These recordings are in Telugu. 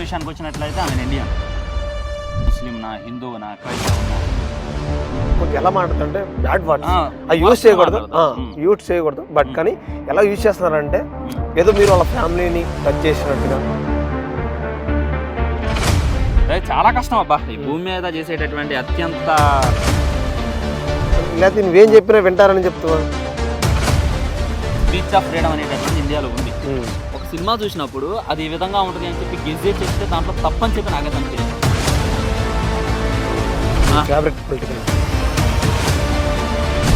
విషయానికి వచ్చినట్లయితే ఆమె ఇండియన్. ముస్లింనా, హిందువునా, క్రైస్తవునా ఎలా మాట్లాడుతుంటే బ్యాడ్ వర్డ్స్ అవి యూజ్ చేయకూడదు బట్ కానీ ఎలా యూజ్ చేస్తున్నారంటే ఏదో మీరు వాళ్ళ ఫ్యామిలీని టచ్ చేసినట్టుగా. చాలా కష్టం అబ్బా ఈ భూమి మీద చేసేటటువంటి అత్యంత. లేకపోతే నువ్వేం చెప్పినా వింటారని చెప్తున్నాను. స్పీచ్ ఆఫ్ ఫ్రీడమ్ అనేటటువంటి ఇండియాలో ఉంది. ఒక సినిమా చూసినప్పుడు అది ఈ విధంగా ఉంటుంది అని చెప్పి గెజ్జే చేస్తే దాంట్లో తప్పని చెప్పి నాకే అనిపించింది.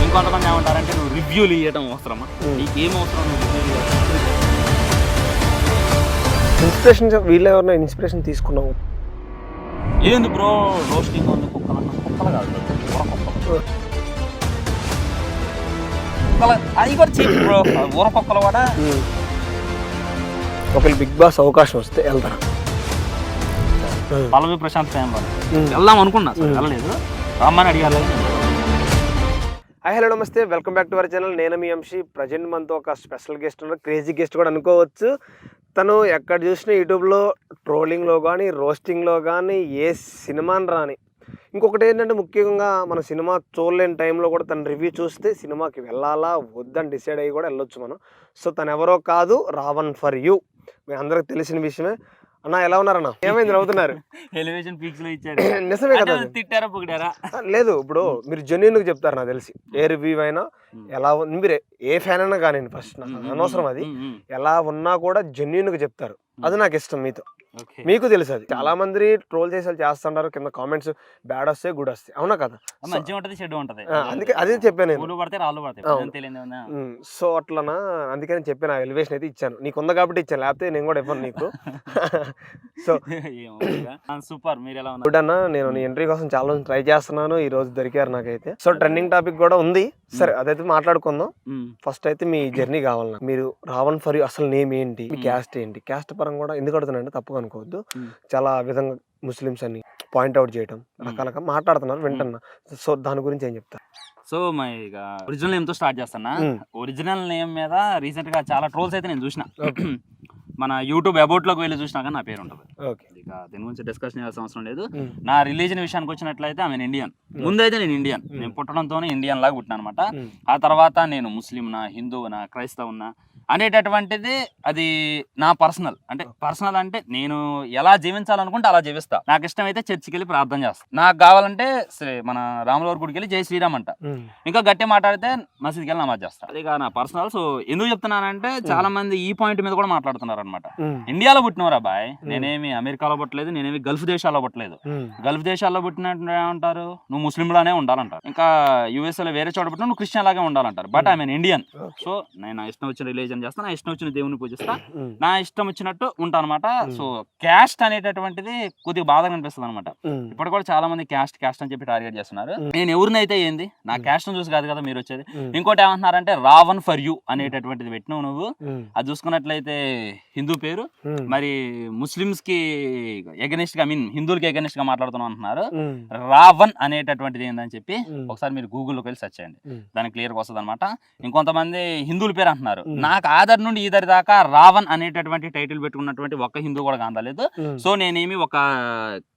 ఇంకొంతమంది ఏమంటారంటే నువ్వు రివ్యూలు ఇవ్వడం అవసరమా, నీకేం అవసరం నువ్వు రివ్యూలు ఇవ్వడం. ఇన్స్పిరేషన్ వీళ్ళు ఎవరైనా ఇన్స్పిరేషన్ తీసుకున్నావు? ఏంది బ్రో రోస్టింగ్ ఉంది, కుక్కలు కాదు కుక్కలు అది కూడా చీప్ బ్రో. ఊరకొక్కలు కూడా ఒకవేళ బిగ్ బాస్ అవకాశం వస్తే వెళ్తారా? పల్లవి ప్రశాంత్ టైంలో వెళ్దాం అనుకున్నా, వెళ్ళలేదు. రమ్మని అడిగారు. హాయ్ హలో నమస్తే, welcome back to our channel. నేను మీ అంశి. ప్రజెంట్ మనతో ఒక స్పెషల్ గెస్ట్ ఉన్నారు, క్రేజీ గెస్ట్ కూడా అనుకోవచ్చు. తను ఎక్కడ చూసినా యూట్యూబ్లో ట్రోలింగ్లో కానీ రోస్టింగ్లో కానీ ఏ సినిమాని రాని. ఇంకొకటి ఏంటంటే ముఖ్యంగా మన సినిమా చూడలేని టైంలో కూడా తన రివ్యూ చూస్తే సినిమాకి వెళ్ళాలా వద్దని డిసైడ్ అయ్యి కూడా వెళ్ళొచ్చు మనం. సో తను ఎవరో కాదు, రావణ్ ఫర్ యూ. మీ అందరికి తెలిసిన విషయమే. అన్న ఎలా ఉన్నారన్న? ఏమైంది నవ్వుతున్నారు? ఎలివేషన్ పిక్స్ లో ఇచ్చారు. నిజమే కదా? తిట్టారా పొగిడారా? లేదు, ఇప్పుడు మీరు జెన్యూన్గా చెప్తారు నాకు తెలిసి. ఏ రివ్యూ అయినా ఎలా మీరు ఏ ఫ్యాన్ అయినా కానీ ఫస్ట్ నాకు అనవసరం అది. ఎలా ఉన్నా కూడా జెన్యూన్గా చెప్తారు, అది నాకు ఇష్టం మీతో. మీకు తెలుసు అది. చాలా మంది ట్రోల్ చేసి చేస్తుంటారు, కింద కామెంట్స్ బ్యాడ్ వస్తాయి గుడ్ వస్తాయి, అవునా కదా? మంచి ఉంటది చెడు ఉంటది, అందుకే అదే చెప్పాను నేను. సో అట్లనా, అందుకని చెప్పాను. ఎలివేషన్ అయితే ఇచ్చాను, నీకు ఉంది కాబట్టి ఇచ్చాను, లేకపోతే నేను కూడా ఇవ్వను నీకు. So super. మీరు ఎలా గుడ్ అన్న, నేను నీ ఎంట్రీ కోసం చాలా రోజు ట్రై చేస్తున్నాను, ఈ రోజు దొరికారు నాకైతే. సో ట్రెండింగ్ టాపిక్ కూడా ఉంది, సరే అదైతే మాట్లాడుకుందాం. ఫస్ట్ అయితే మీ జర్నీ కావాలి. మీరు రావణ్ ఫర్ యూ అసలు నేమ్ ఏంటి, మీ క్యాస్ట్ ఏంటి? క్యాస్ట్ పరంగా కూడా ఎందుకు అడుగుతున్నానంటే తప్పుగా అనుకోవద్దు, చాలా విధంగా ముస్లిమ్స్ అని పాయింట్అవుట్ చేయడం రకాలుగా మాట్లాడుతున్నారు, వింటున్నా. సో దాని గురించి ఏం చెప్తారు? సో ఇక ఒరిజినల్ నేమ్ తో స్టార్ట్ చేస్తున్నా. ఒరిజినల్ నేమ్ మీద రీసెంట్ గా చాలా ట్రోల్స్ అయితే నేను చూసిన. మన యూట్యూబ్ అబౌట్ లోకి వెళ్ళి చూసినా కానీ నా పేరు ఉంటుంది. ఇక దీని గురించి డిస్కషన్ చేయాల్సిన అవసరం లేదు. నా రిలీజన్ విషయానికి వచ్చినట్లయితే ఆమె ఇండియన్. ముందైతే నేను ఇండియన్, నేను పుట్టడంతోనే ఇండియన్ లాగా పుట్టినా అనమాట. ఆ తర్వాత నేను ముస్లింనా, హిందువునా, క్రైస్తవునా అనేటటువంటిది అది నా పర్సనల్. అంటే పర్సనల్ అంటే నేను ఎలా జీవించాలనుకుంటే అలా జీవిస్తా. నాకు ఇష్టం అయితే చర్చికి వెళ్ళి ప్రార్థన చేస్తా. నాకు కావాలంటే మన రాములవారి గుడికి వెళ్ళి జై శ్రీరామ్ అంట. ఇంకా గట్టి మాట్లాడితే మసీద్కి వెళ్ళి నమాజ్ చేస్తా. అది నా పర్సనల్. సో ఎందుకు చెప్తున్నానంటే చాలా మంది ఈ పాయింట్ మీద కూడా మాట్లాడుతున్నారు అనమాట. ఇండియాలో పుట్టినవరా బాయ్, నేనేమి అమెరికాలో పుట్టలేదు, నేనేమి గల్ఫ్ దేశాల్లో పుట్టలేదు. గల్ఫ్ దేశాల్లో పుట్టినట్టు ఏమంటారు, నువ్వు ముస్లింలానే ఉండాలంటారు. ఇంకా యూఎస్ఏలో వేరే చోట పుట్టిన నువ్వు క్రిస్టియన్ లాగే ఉండాలంటారు. But I mean Indian. So నేను నా ఇష్టం వచ్చిన రిలీజన్ చేస్తా, నా ఇష్టం వచ్చిన దేవుని పూజిస్తా, నా ఇష్టం వచ్చినట్టు ఉంటా అనమాట. సో క్యాస్ట్ అనేటటువంటిది కొద్దిగా బాధగా అనిపిస్తుంది అనమాట. ఇప్పుడు కూడా చాలా మంది క్యాస్ట్ క్యాస్ట్ అని చెప్పి టార్గెట్ చేస్తున్నారు. నేను ఎవరినైతే ఏంది, నా క్యాస్ట్ చూసి కాదు కదా మీరు వచ్చేది. ఇంకోటి ఏమంటున్నారంటే రావణ్ ఫర్ యూ అనేటటువంటిది పెట్టినావు నువ్వు. అది చూసుకున్నట్లయితే హిందూ పేరు, మరి ముస్లిమ్స్ కి ఎగనిస్ట్ గా, ఐ మీన్ హిందువులకి ఎగనిస్ట్ గా మాట్లాడుతున్నాం అంటున్నారు. రావణ్ అనేటటువంటిది ఏందని చెప్పి ఒకసారి మీరు గూగుల్లోకి వెళ్ళి సెర్చ్ చేయండి, దానికి క్లియర్ గా వస్తుంది అనమాట. ఇంకొంతమంది హిందువుల పేరు అంటున్నారు. నాకు ఆధార్ నుండి ఈధర్ దాకా రావణ్ అనేటటువంటి టైటిల్ పెట్టుకున్నటువంటి ఒక్క హిందూ కూడా కానలేదు. సో నేనేమి ఒక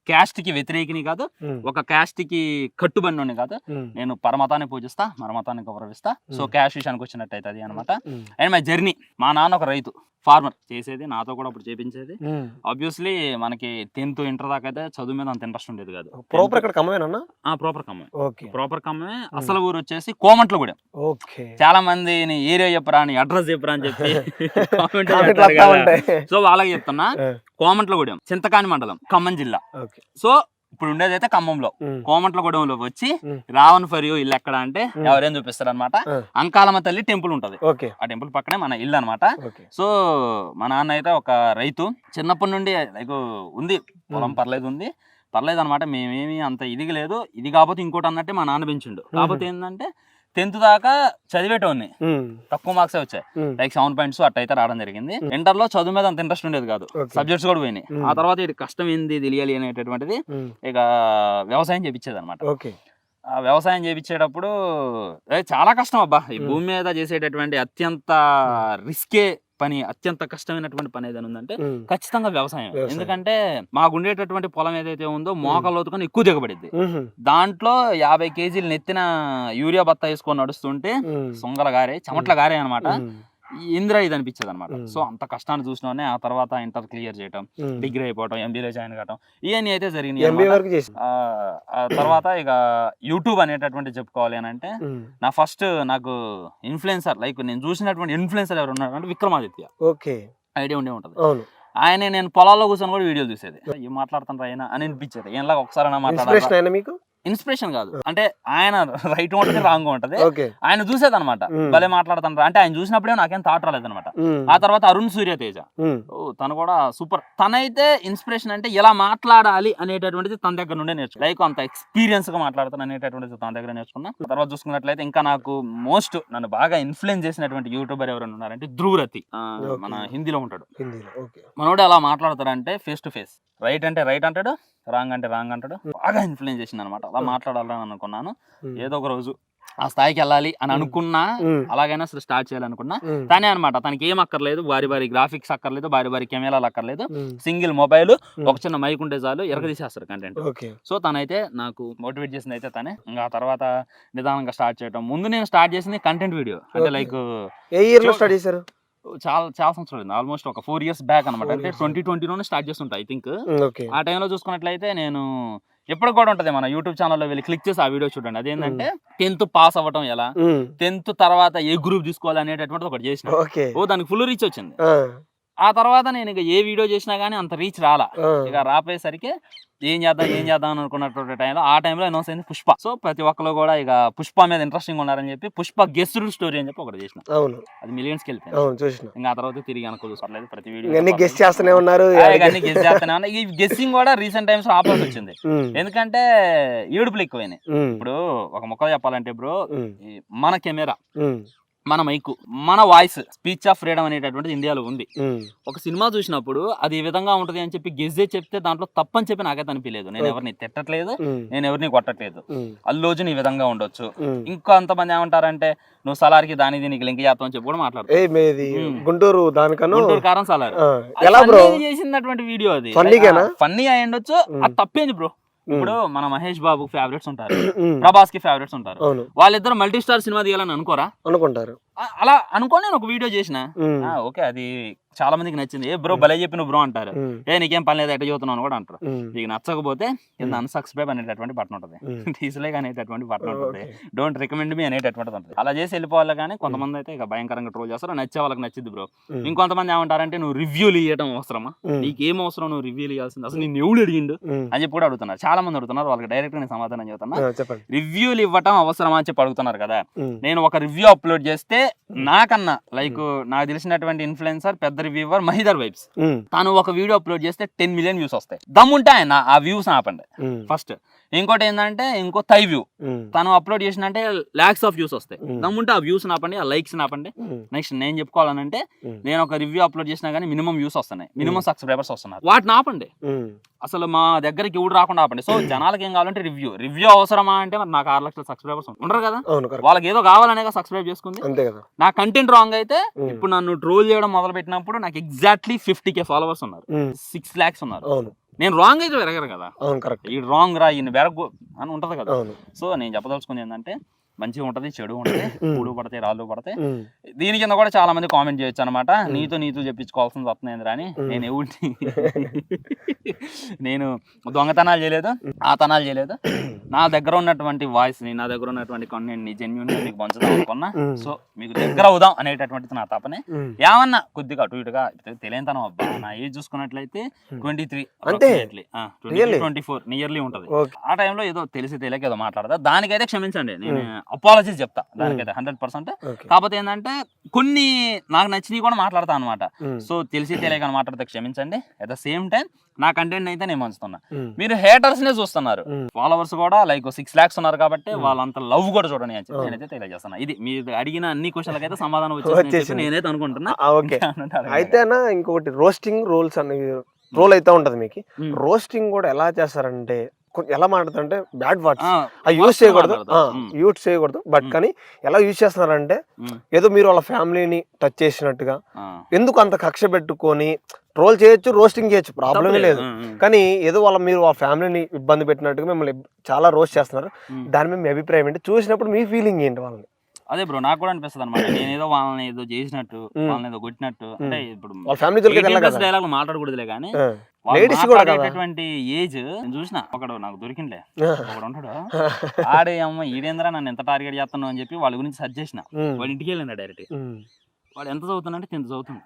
క్యాస్ట్ కి వ్యతిరేకిని కాదు, ఒక క్యాస్ట్ కి కట్టుబడినోని కాదు. నేను పరమతాన్ని పూజిస్తా, మరమతాన్ని గౌరవిస్తా. సో క్యాస్ట్ విషయానికి వచ్చినట్టయితే అది అనమాట. అండ్ మై జర్నీ, మా నాన్న ఒక రైతు, ఫార్మర్, చేసేది నాతో కూడా అప్పుడు చేపించేది. ఆబ్వియస్లీ మనకి 10th ఇంటర్ దాకా అయితే చదువు మీద అంత ఇంట్రెస్ట్ ఉండేది కాదు. ప్రాపర్ ఇక్కడ ఖమ్మమేనా? ప్రాపర్ ఖమ్మమే. ప్రాపర్ ఖమ్మమే. అసలు ఊరు వచ్చేసి కోమట్లగూడెం. చాలా మంది ఏరియా చెప్పరా అని, అడ్రస్ చెప్పరా అని చెప్పి సో వాళ్ళకి చెప్తున్నా. కోమట్లగూడెం, చింతకాని మండలం, ఖమ్మం జిల్లా. సో ఇప్పుడు ఉండేది అయితే ఖమ్మంలో. కోమట్లగూడెంలో వచ్చి రావణ్ ఫర్ యూ ఇల్లు ఎక్కడ అంటే ఎవరేం చూపిస్తారు అనమాట. అంకాలమ్మ తల్లి టెంపుల్ ఉంటది, ఆ టెంపుల్ పక్కనే మన ఇల్లు అనమాట. సో మా నాన్న అయితే ఒక రైతు, చిన్నప్పటి నుండి లైక్ ఉంది పొలం, పర్లేదు అనమాట. మేమేమి అంత ఇది లేదు, ఇది కాకపోతే ఇంకోటి అన్నట్టే మా నాన్న పెంచిండు. కాకపోతే ఏంటంటే 10th దాకా చదివేటోని, తక్కువ మార్క్స్ వచ్చాయి, లైక్ 7 points అట్ట అయితే రావడం జరిగింది. ఇంటర్ లో చదువు మీద అంత ఇంట్రెస్ట్ ఉండేది కాదు, సబ్జెక్ట్స్ కూడా పోయినాయి. ఆ తర్వాత ఇది కష్టం ఏంది తెలియాలి అనేటటువంటిది ఇక వ్యవసాయం చేపించేది అనమాట. ఆ వ్యవసాయం చేపించేటప్పుడు చాలా కష్టం అబ్బా. ఈ భూమి మీద చేసేటటువంటి అత్యంత రిస్కే పని, అత్యంత కష్టమైనటువంటి పని ఏదైనా ఉందంటే ఉమ్. ఖచ్చితంగా వ్యవసాయం. వ్యవసాయం. ఎందుకంటే మాకు ఉండేటటువంటి పొలం ఏదైతే ఉందో మోకాళ్ళలోతుకొని ఎక్కువ దిగబడిద్ది. ఉహు. దాంట్లో 50 కేజీలు నెత్తిన యూరియా బత్తా వేసుకొని నడుస్తుంటే ఉమ్. సొంగల గారే, చెమట్ల గారే అనమాట. ఉమ్. ఇంద్ర ఇది అనిపించేది అనమాట. ఉమ్. సో అంత కష్టాన్ని చూసినోనే ఆ తర్వాత ఇంటర్ క్లియర్ చేయటం, ఉమ్. డిగ్రీ అయిపోవటం, ఎంబీఏ జాయిన్ కావటం, ఇవన్నీ అయితే జరిగినాయి ఎంబీఏ అన్నమాట. వరకు చేసి ఆ తర్వాత ఇక యూట్యూబ్ అనేటటువంటి చెప్పుకోవాలి అని అంటే నా ఫస్ట్ నాకు ఇన్ఫ్లుయెన్సర్, లైక్ నేను చూసినటువంటి ఇన్ఫ్లుయెన్సర్ ఎవరు ఉన్నారు అంటే విక్రమాదిత్య. ఓకే. ఐడియా ఉండే ఉంటుంది. అవును. ఆయన నేను పొలాల్లో కూర్చొని కూడా వీడియోలు చూసేది. ఏం మాట్లాడుతుంటారు ఆయన అని అనిపించేది. ఏంలాగా ఒకసారి మాట్లాడాలి. ఇన్స్పిరేషన్ అయినా మీకు? ఇన్స్పిరేషన్ కాదు, అంటే ఆయన రైట్ ఉంటది రాంగ్ ఉంటది. ఓకే. ఆయన చూసేదన్నమాట. ఉమ్. భలే మాట్లాడుతుంటారు అంటే ఆయన చూసినప్పుడే నాకేం థాట్ రాలేదన్నమాట. ఉమ్. ఆ తర్వాత అరుణ్ సూర్య తేజ, ఉమ్. తను కూడా సూపర్. తనైతే ఇన్స్పిరేషన్ అంటే ఎలా మాట్లాడాలి అనేటటువంటిది తన దగ్గర నుండే నేర్చుకున్నా. లైక్ అంత ఎక్స్పీరియన్స్ గా మాట్లాడతాను అనేటటువంటిది తన దగ్గర నేర్చుకున్నా. తర్వాత చూసుకున్నట్లయితే ఇంకా నాకు నన్ను బాగా ఇన్ఫ్లుయెన్స్ చేసినటువంటి యూట్యూబర్ ఎవరైనా ఉన్నారంటే ధ్రువరతి, మన హిందీలో ఉంటాడు. హిందీలో. ఓకే. మనోడు ఎలా మాట్లాడతాడంటే ఫేస్ టు ఫేస్, రైట్ అంటే రైట్ అంటాడు, రాంగ్ అంటే రాంగ్ అంటాడు. బాగా ఇన్ఫ్లుయెన్స్ చేసింది అనమాట. అలా మాట్లాడాలని అనుకున్నాను. ఏదో ఒక రోజు ఆ స్థాయికి వెళ్ళాలి అని అనుకున్నా, అలాగైనా అసలు స్టార్ట్ చేయాలనుకున్నా. తనే అనమాట, తనకి ఏం అక్కర్లేదు, భారీ గ్రాఫిక్స్ అక్కర్లేదు, భారీ కెమెరాలు అక్కర్లేదు, సింగిల్ మొబైల్, ఒక చిన్న మైక్ ఉంటే చాలు, ఎరగదీసేస్తారు కంటెంట్. సో తనైతే నాకు మోటివేట్ చేసింది అయితే తనే. ఇంకా తర్వాత నిదానంగా స్టార్ట్ చేయడం. ముందు నేను స్టార్ట్ చేసింది కంటెంట్ వీడియో, అంటే లైక్ ఏ ఇయర్ లో స్టార్ట్ చేశారు? చాలా సంవత్సరాలు, ఆల్మోస్ట్ ఒక 4 years బ్యాక్ అనమాట. అంటే 2020లోనే స్టార్ట్ చేస్తుంటా ఐ థింక్. ఆ టైంలో చూసుకున్నట్లయితే నేను ఎప్పుడు కూడా ఉంటది మన యూట్యూబ్ ఛానల్లో వెళ్ళి క్లిక్ చేసి ఆ వీడియో చూడండి. అదేంటంటే 10th పాస్ అవ్వటం ఎలా, 10th తర్వాత ఏ గ్రూప్ తీసుకోవాలి అనేటటువంటిది ఒకటి చేసిన. దానికి ఫుల్ రీచ్ వచ్చింది. ఆ తర్వాత నేను ఇక ఏ వీడియో చేసినా గానీ అంత రీచ్ రాలా. ఇక రాపోయేసరికి ఏం చేద్దాం అనుకున్నటువంటి టైంలో, ఆ టైంలో అనౌన్స్ అయింది పుష్ప. సో ప్రతి ఒక్కరు కూడా ఇక పుష్ప మీద ఇంట్రెస్టింగ్ ఉన్నారని చెప్పి పుష్ప గెస్డ్ స్టోరీ అని చెప్పి ఒకటి చేసిన. అది మిలియన్స్కి వెళ్ళిపోయింది. ఇంకా ఆ తర్వాత తిరిగి అనుకో చూసుకోలేదు. ప్రతి వీడియో గెస్ చేస్తూనే ఉన్నారు. ఈ గెస్సింగ్ కూడా రీసెంట్ టైమ్స్ లో ఆపాల్సి వచ్చింది. ఎందుకంటే ఏడుపులు ఎక్కువైనాయి. ఇప్పుడు ఒక మొక్క చెప్పాలంటే బ్రో, మన కెమెరా, మన మైకు, మన వాయిస్, స్పీచ్ ఆఫ్ ఫ్రీడమ్ అనేటటువంటిది ఇండియాలో ఉంది. ఒక సినిమా చూసినప్పుడు అది ఈ విధంగా ఉంటది అని చెప్పి గెస్సే చెప్తే దాంట్లో తప్పని చెప్పి నాకైతే అనిపించలేదు. నేను ఎవరిని తిట్టట్లేదు, నేను ఎవరిని కొట్టట్లేదు. అల్లు అర్జున్ ఈ విధంగా ఉండొచ్చు, ఇంకా అంతమంది ఏమంటారంటే నువ్వు సలార్కి దాని దీనికి లింక్ చేస్తావు అని చెప్పి కూడా మాట్లాడతారు. గుంటూరు కారం సలార్ చేసినటువంటి వీడియో అది ఫన్నీ అయి ఉండొచ్చు, అది తప్పేంది బ్రో. ఇప్పుడు మన మహేష్ బాబు ఫేవరెట్స్ ఉంటారు, ప్రభాస్ కి ఫేవరెట్స్ ఉంటారు. వాళ్ళిద్దరు మల్టీ స్టార్ సినిమా తీయాలని అనుకుంటారు. అలా అనుకోని నేను ఒక వీడియో చేసిన. ఓకే, అది చాలా మందికి నచ్చింది. ఏ బ్రో భలే చెప్పి నువ్వు బ్రో అంటారు. నీకేం పని లేదు ఎట్ట చదువుతున్నావు అని కూడా అంటారు. నీకు నచ్చకపోతే కింద అన్సబ్స్క్రైబ్ అనేటటువంటి బటన్ ఉంటుంది, డిస్లైక్ అనేటటువంటి బటన్ ఉంటుంది, డోంట్ రికమెండ్ మీ అనేటటువంటిది ఉంటుంది. అలా చేసి వెళ్ళిపోవాలి. కానీ కొంతమంది అయితే ఇక భయంకరంగా ట్రోల్ చేస్తారు. నచ్చే వాళ్ళకి నచ్చింది బ్రో. ఇంకొంతమంది ఏమంటారంటే నువ్వు రివ్యూలు ఇవ్వడం అవసరమా, నీకేం అవసరం నువ్వు రివ్యూలు ఇవ్వాల్సింది, అసలు నేను ఎవడు అడిగిండు అని చెప్పి కూడా అడుగుతున్నారు. చాలా మంది అడుగుతున్నారు. వాళ్ళకి డైరెక్ట్ నేను సమాధానం చెబుతున్నా. రివ్యూలు ఇవ్వటం అవసరమా అని చెప్పి అడుగుతున్నారు కదా. నేను ఒక రివ్యూ అప్లోడ్ చేస్తే నాకన్నా లైక్ నాకు తెలిసినటువంటి ఇన్ఫ్లుయెన్సర్ పెద్ద రివ్యూవర్ మహిదర్ వైబ్స్, తను ఒక వీడియో అప్లోడ్ చేస్తే 10 million వ్యూస్ వస్తాయి. దమ్ముంటే ఆయన ఆ వ్యూస్ ఆపండి ఫస్ట్. ఇంకోటి ఏంటంటే ఇంకో థై వ్యూ తను అప్లోడ్ చేసినంటే lakhs of వ్యూస్ వస్తాయి. దమ్ముంటే ఆ వ్యూస్ ఆపండి, ఆ లైక్స్ ఆపండి. నెక్స్ట్ నేను చెప్పుకోవాలనంటే నేను ఒక రివ్యూ అప్లోడ్ చేసినా కానీ మినిమం వ్యూస్ వస్తున్నాయి, మినిమం సబ్స్క్రైబర్స్ వస్తున్నారు. వాటిని ఆపండి, అసలు మా దగ్గరికి ఎవడు రాకుండా ఆపండి. సో జనాలకి ఏం కావాలంటే రివ్యూ అవసరమా అంటే మరి నాకు 6 లక్షల సబ్స్క్రైబర్స్ ఉండరు కదా, వాళ్ళకి ఏదో కావాలనే సబ్స్క్రైబ్ చేసుకుంది. నా కంటెంట్ రాంగ్ అయితే ఇప్పుడు నన్ను ట్రోల్ చేయడం మొదలు పెట్టినప్పుడు నాకు ఎగ్జాక్ట్లీ 50K ఫాలోవర్స్ ఉన్నారు, 6 lakhs ఉన్నారు. నేను రాంగ్ అయితే పెరగరు కదా, ఈ రాంగ్ రా ఈయన బెరగు అని ఉంటది కదా. సో నేను చెప్పదలుచుకుంది ఏంటంటే మంచిగా ఉంటది, చెడు ఉంటది, పూలు పడతాయి, రాళ్ళు పడతాయి. దీని కింద కూడా చాలా మంది కామెంట్ చేయొచ్చు అనమాట, నీతో చెప్పించుకోవాల్సింది వస్తుంది అని. నేను ఎవరిని నేను దొంగతనాలు చేయలేదు, ఆ తనాలు చేయలేదు. నా దగ్గర ఉన్నటువంటి వాయిస్ ని, నా దగ్గర ఉన్నటువంటి కంటెంట్ ని జెన్యూన్ గా మీకు పంచుదాం అనుకున్నా. సో మీకు దగ్గర అవుదాం అనేటటువంటిది నా తపనే. ఏమన్నా కొద్దిగా అటు ఇటుగా తెలియనితనం అబ్బా, నా ఏజ్ చూసుకున్నట్లయితే 23, 24 నియర్లీ ఉంటది. ఆ టైంలో ఏదో తెలియక ఏదో మాట్లాడదా, దానికైతే క్షమించండి. నేను అపాలజీస్ చెప్తా దానికైతే 100%. కాకపోతే ఏంటంటే కొన్ని నాకు నచ్చినవి కూడా మాట్లాడతా అనమాట. సో తెలియక మాట్లాడితే క్షమించండి. అట్ ద సేమ్ టైం నా కంటెంట్ అయితే నేను పంచుతున్నా. మీరు హేటర్స్ నే చూస్తున్నారు, ఫాలోవర్స్ కూడా లైక్ 6 lakhs ఉన్నారు కాబట్టి వాళ్ళంత లవ్ కూడా చూడండి అని చెప్పి నేనైతే తెలియజేస్తున్నా. ఇది మీరు అడిగిన అన్ని క్వశ్చన్లకి అయితే సమాధానం వచ్చేసి నేనైతే అనుకుంటున్నా. అయితే ఇంకొకటి రోస్టింగ్ రోల్స్ అనేవి రోల్ అయితే ఉంటది మీకు. రోస్టింగ్ కూడా ఎలా చేస్తారంటే ఎలా మాట్లాడుతుంటే బ్యాడ్ వర్డ్స్ యూజ్ చేయకూడదు, యూజ్ చేయకూడదు. బట్ కానీ ఎలా యూజ్ చేస్తున్నారంటే ఏదో మీరు వాళ్ళ ఫ్యామిలీని టచ్ చేసినట్టుగా, ఎందుకు అంత కక్ష పెట్టుకొని ట్రోల్ చేయొచ్చు, రోస్టింగ్ చేయొచ్చు, ప్రాబ్లమే లేదు. కానీ ఏదో మీరు వాళ్ళ ఫ్యామిలీని ఇబ్బంది పెట్టినట్టుగా మిమ్మల్ని చాలా రోస్ట్ చేస్తున్నారు. దాని మీద మీ అభిప్రాయం ఏంటి? చూసినప్పుడు మీ ఫీలింగ్ ఏంటి వాళ్ళని? అదే బ్రో, నాకు కూడా అనిపిస్తుంది అనమాట. నేనేదో వాళ్ళని ఏదో చేసినట్టు, వాళ్ళని ఏదో కొట్టినట్టు. అంటే ఇప్పుడు వాళ్ళ ఫ్యామిలీ డైలాగ్ మాట్లాడకూడదులే కానీ మాట్లాడేటటువంటి ఏజ్ నేను చూసిన. ఒకడు నాకు దొరికిండే ఒకడు ఉంటాడు, ఆడే అమ్మ ఈడేంద్రా నన్ను ఎంత టార్గెట్ చేస్తున్నావు అని చెప్పి వాళ్ళ గురించి సెర్చ్ చేసిన. వాడి ఇంటికి వెళ్ళిన డైరెక్ట్. వాడు ఎంత చదువుతున్నాడంటే 10th చదువుతుంది.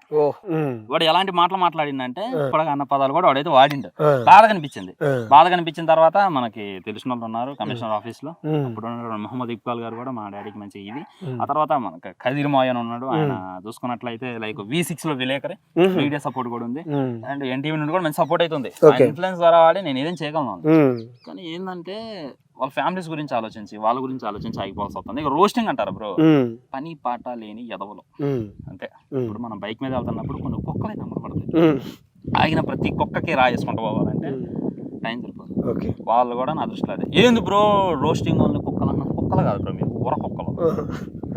వాడు ఎలాంటి మాటలు మాట్లాడిందంటే ఇప్పటిగా అన్న పదాలు కూడా వాడైతే వాడిండు. బాధ కనిపించింది. బాధ కనిపించిన తర్వాత మనకి తెలిసిన వాళ్ళు ఉన్నారు కమిషనర్ ఆఫీస్ లో. అప్పుడు మహమ్మద్ ఇక్బాల్ గారు కూడా మా డాడీకి మంచి ఇది. ఆ తర్వాత మనకి ఖదీర్ మోయన్ ఉన్నాడు, ఆయన చూసుకున్నట్లయితే లైక్ V6 లో విలేకరి, మీడియా సపోర్ట్ కూడా ఉంది. అండ్ ఎన్టీవీ నుండి కూడా మంచి సపోర్ట్ అవుతుంది. ఇన్ఫ్లుయెన్స్ ద్వారా వాడి నేను ఏదైనా చేయగలను. కానీ ఏంటంటే వాళ్ళ ఫ్యామిలీస్ గురించి ఆలోచించి వాళ్ళ గురించి ఆలోచించి ఆగిపోవాల్సి వస్తుంది. ఇక రోస్టింగ్ అంటారు బ్రో, పని పాట లేని ఎదవలు అంతే. ఇప్పుడు మనం బైక్ మీద వెళ్తున్నప్పుడు కొన్ని కుక్కలే నమ్మకపడతాయి. ఆగిన ప్రతి కుక్కకి రాయేసుకుంటూ పోవాలంటే టైం సరిపోతుంది. వాళ్ళు కూడా నా దృష్టిలో అదే. ఏంది బ్రో రోస్టింగ్ వాళ్ళు కుక్కలు అన్న? కుక్కలు కాదు బ్రో, మీరు ఊర కుక్కలు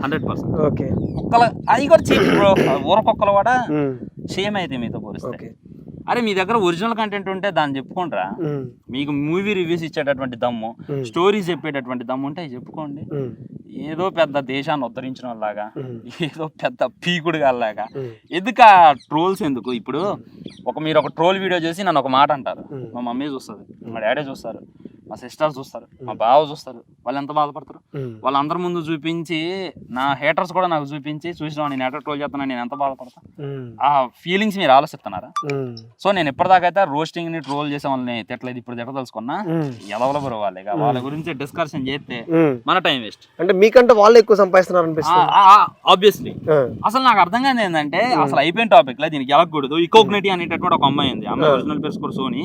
100%. కుక్కలు అది కూడా చీప్ బ్రో. ఊర కుక్కలు కూడా సేమ్ అయితే మీతో పోలిస్తే. అరే మీ దగ్గర ఒరిజినల్ కంటెంట్ ఉంటే దాన్ని చెప్పుకోండిరా. మీకు మూవీ రివ్యూస్ ఇచ్చేటటువంటి దమ్ము, స్టోరీస్ చెప్పేటటువంటి దమ్ము ఉంటే చెప్పుకోండి. ఏదో పెద్ద దేశాన్ని ఉద్ధరించిన వాళ్ళలాగా, ఏదో పెద్ద పీకుడు గాలాగా ఎందుకు ఆ ట్రోల్స్ ఎందుకు? ఇప్పుడు మీరు ఒక ట్రోల్ వీడియో చేసి నన్ను ఒక మాట అంటారు, మా మమ్మీ చూస్తుంది, మా డాడీ చూస్తారు, మా సిస్టర్ చూస్తారు, మా బావ చూస్తారు. వాళ్ళు ఎంత బాధపడతారు? వాళ్ళందరి ముందు చూపించి, నా హేటర్స్ కూడా నాకు చూపించి, చూసిన నేను హేటర్ ట్రోల్ చేస్తున్నా, నేను ఎంత బాధపడతా? ఆ ఫీలింగ్స్ మీరు ఆలోచిస్తున్నారా? సో నేను ఎప్పటిదాకా అయితే రోస్టింగ్ ని ట్రోల్ చేసే వాళ్ళని తిట్టలేదు. ఇప్పుడు తిట్టదలుచుకున్నా ఎలవల బ్రో వాళ్ళే. వాళ్ళ గురించి డిస్కషన్ చేస్తే మన టైం వేస్ట్. అంటే మీకంటే వాళ్ళు ఎక్కువ సంపాదిస్తున్నారు అనిపిస్తుంది ఆబ్వియస్లీ. అసలు నాకు అర్థం కాదు ఏంటంటే, అసలు అయిపోయిన టాపిక్ లో దీనికి ఎలగకూడదు. ఇకోగ్నిటీ అనేటటువంటి ఒక అమ్మాయి ఉంది. అమ్మాయి ఒరిజినల్ పేరు కూడా సోని.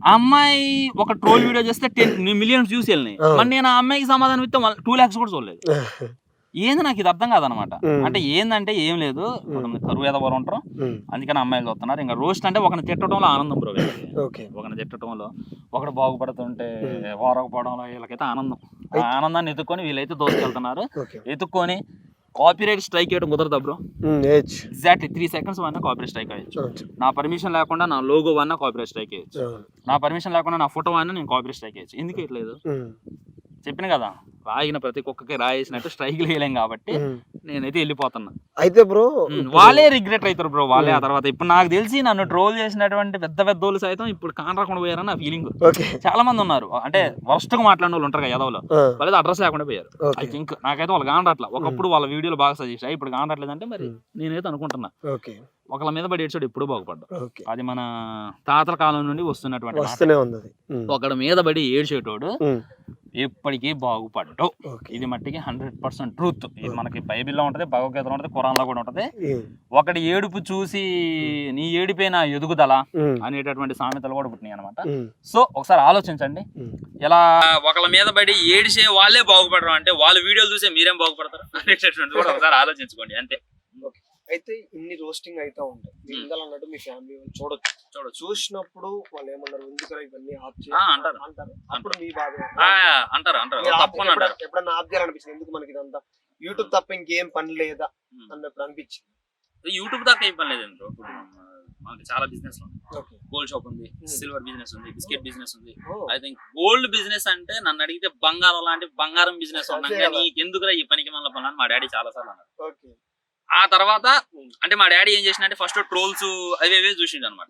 ఆ అమ్మాయి ఒక ట్రోల్ వీడియో చేస్తే 10 మిలియన్స్ వ్యూస్ వెళ్ళినాయి. మరి నేను ఆ అమ్మాయికి సమాధానం ఇస్తే 2 lakhs కూడా చూడలేదు. ఏంది నాకు ఇది అర్థం కాదనమాట. అంటే ఏందంటే ఏం లేదు, కరువు ఏదో వారు ఉంటారు, అందుకని అమ్మాయిలు చూస్తున్నారు. ఇంకా రోస్ట్ అంటే ఒకరిని తిట్టడంలో ఆనందం బ్రో. ఒకరిని తిట్టడంలో, ఒకడు బాగుపడుతుంటే వారకపోవడంలో వీళ్ళకైతే ఆనందం. ఆ ఆనందాన్ని ఎత్తుక్కొని వీళ్ళైతే దోసుకెళ్తున్నారు. ఎత్తుక్కొని కాపీరైట్ స్ట్రైక్ చేయడం కుదరదా బ్రో? ఎగ్జాక్ట్లీ 3 seconds వన్నా కాపీరైట్ స్ట్రైక్ అయ్యచ్చు. నా పర్మిషన్ లేకుండా నా లోగో వన్నా కాపీరైట్ స్ట్రైక్ అయ్యచ్చు. నా పర్మిషన్ లేకుండా నా ఫోటో వన్నా నేను కాపీరైట్ స్ట్రైక్ అయ్యచ్చు. ఎందుకు ఇట్లేదు? చెప్పిన కదా, రాగిన ప్రతి కుక్కకి రాయేసినట్టు స్ట్రైక్ వేయలేం కాబట్టి నేనైతే వెళ్ళిపోతున్నా. అయితే బ్రో వాళ్ళే రిగ్రెట్ అవుతారు బ్రో. వాళ్ళే ఆ తర్వాత ఇప్పుడు నాకు తెలిసి నన్ను ట్రోల్ చేసినటువంటి పెద్ద పెద్దోళ్ళు సైతం ఇప్పుడు కానరాకుండా పోయారని నా ఫీలింగ్. చాలా మంది ఉన్నారు, అంటే వరస్ట్ గా మాట్లాడిన వాళ్ళు ఉంటారు కదా ఎదవలో, వాళ్ళైతే అడ్రస్ లేకుండా పోయారు. ఐ థింక్ నాకైతే వాళ్ళు కానరాట్లా. ఒకప్పుడు వాళ్ళ వీడియోలు బాగా సజెస్ట్ అయ్యి ఇప్పుడు కానరాట్లేదంటే మరి నేనైతే అనుకుంటున్నా ఒకళ్ళ మీద పడి ఏడ్చాడు ఎప్పుడు బాగుపడ్డా. అది మన తాతల కాలం నుండి వస్తున్నటువంటి ఒకళ్ళ మీద పడి ఏడ్చేటోడు ఎప్పటికీ బాగుపడ్డావు. ఇది మట్టికి 100% ట్రూత్. ఇది మనకి బైబిల్లో ఉంటది, భగవద్గీతలో ఉంటది, ఖురాన్లో కూడా ఉంటది. ఒకటి ఏడుపు చూసి నీ ఏడిపోయిన ఎదుగుదల అనేటటువంటి సామెతలు కూడా పుట్టినాయి అనమాట. సో ఒకసారి ఆలోచించండి, ఇలా ఒకళ్ళ మీద పడి ఏడిసే వాళ్ళే బాగుపడరు అంటే వాళ్ళ వీడియోలు చూసే మీరేం బాగుపడతారు అనేటటువంటి కూడా ఒకసారి ఆలోచించుకోండి అంతే. అయితే ఇన్ని రోస్టింగ్ అయితే ఉంటాయి, ఇందులో అన్నట్టు మీ ఫ్యామిలీ చూడొచ్చు. చూసినప్పుడు వాళ్ళు ఏమన్నారు, ఎందుకు ఇవన్నీ అంటారు. అప్పుడు మీ బాధ అంటారు. ఎప్పుడన్నా ఆప్ చేయాలనిపించింది, ఎందుకు మనకి ఇదంతా యూట్యూబ్ తప్ప ఇంకేం పని లేదా అన్నప్పుడు అనిపించింది? యూట్యూబ్ దాకా ఏం పని లేదండి బ్రో. మనకి చాలా బిజినెస్ ఉంది. గోల్డ్ షాప్ ఉంది, సిల్వర్ బిజినెస్ ఉంది, బిస్కెట్ బిజినెస్ ఉంది. ఐ థింక్ గోల్డ్ బిజినెస్ అంటే నన్ను అడిగితే బంగారం లాంటి బంగారం బిజినెస్ ఉన్నాక నీకు ఎందుకురా ఈ పనికి మళ్ళీ పని అని మా డాడీ చాలా సార్లు అన్నారు. ఆ తర్వాత అంటే మా డాడీ ఏం చేసినంటే ఫస్ట్ ట్రోల్స్ అవే చూసిండు అనమాట.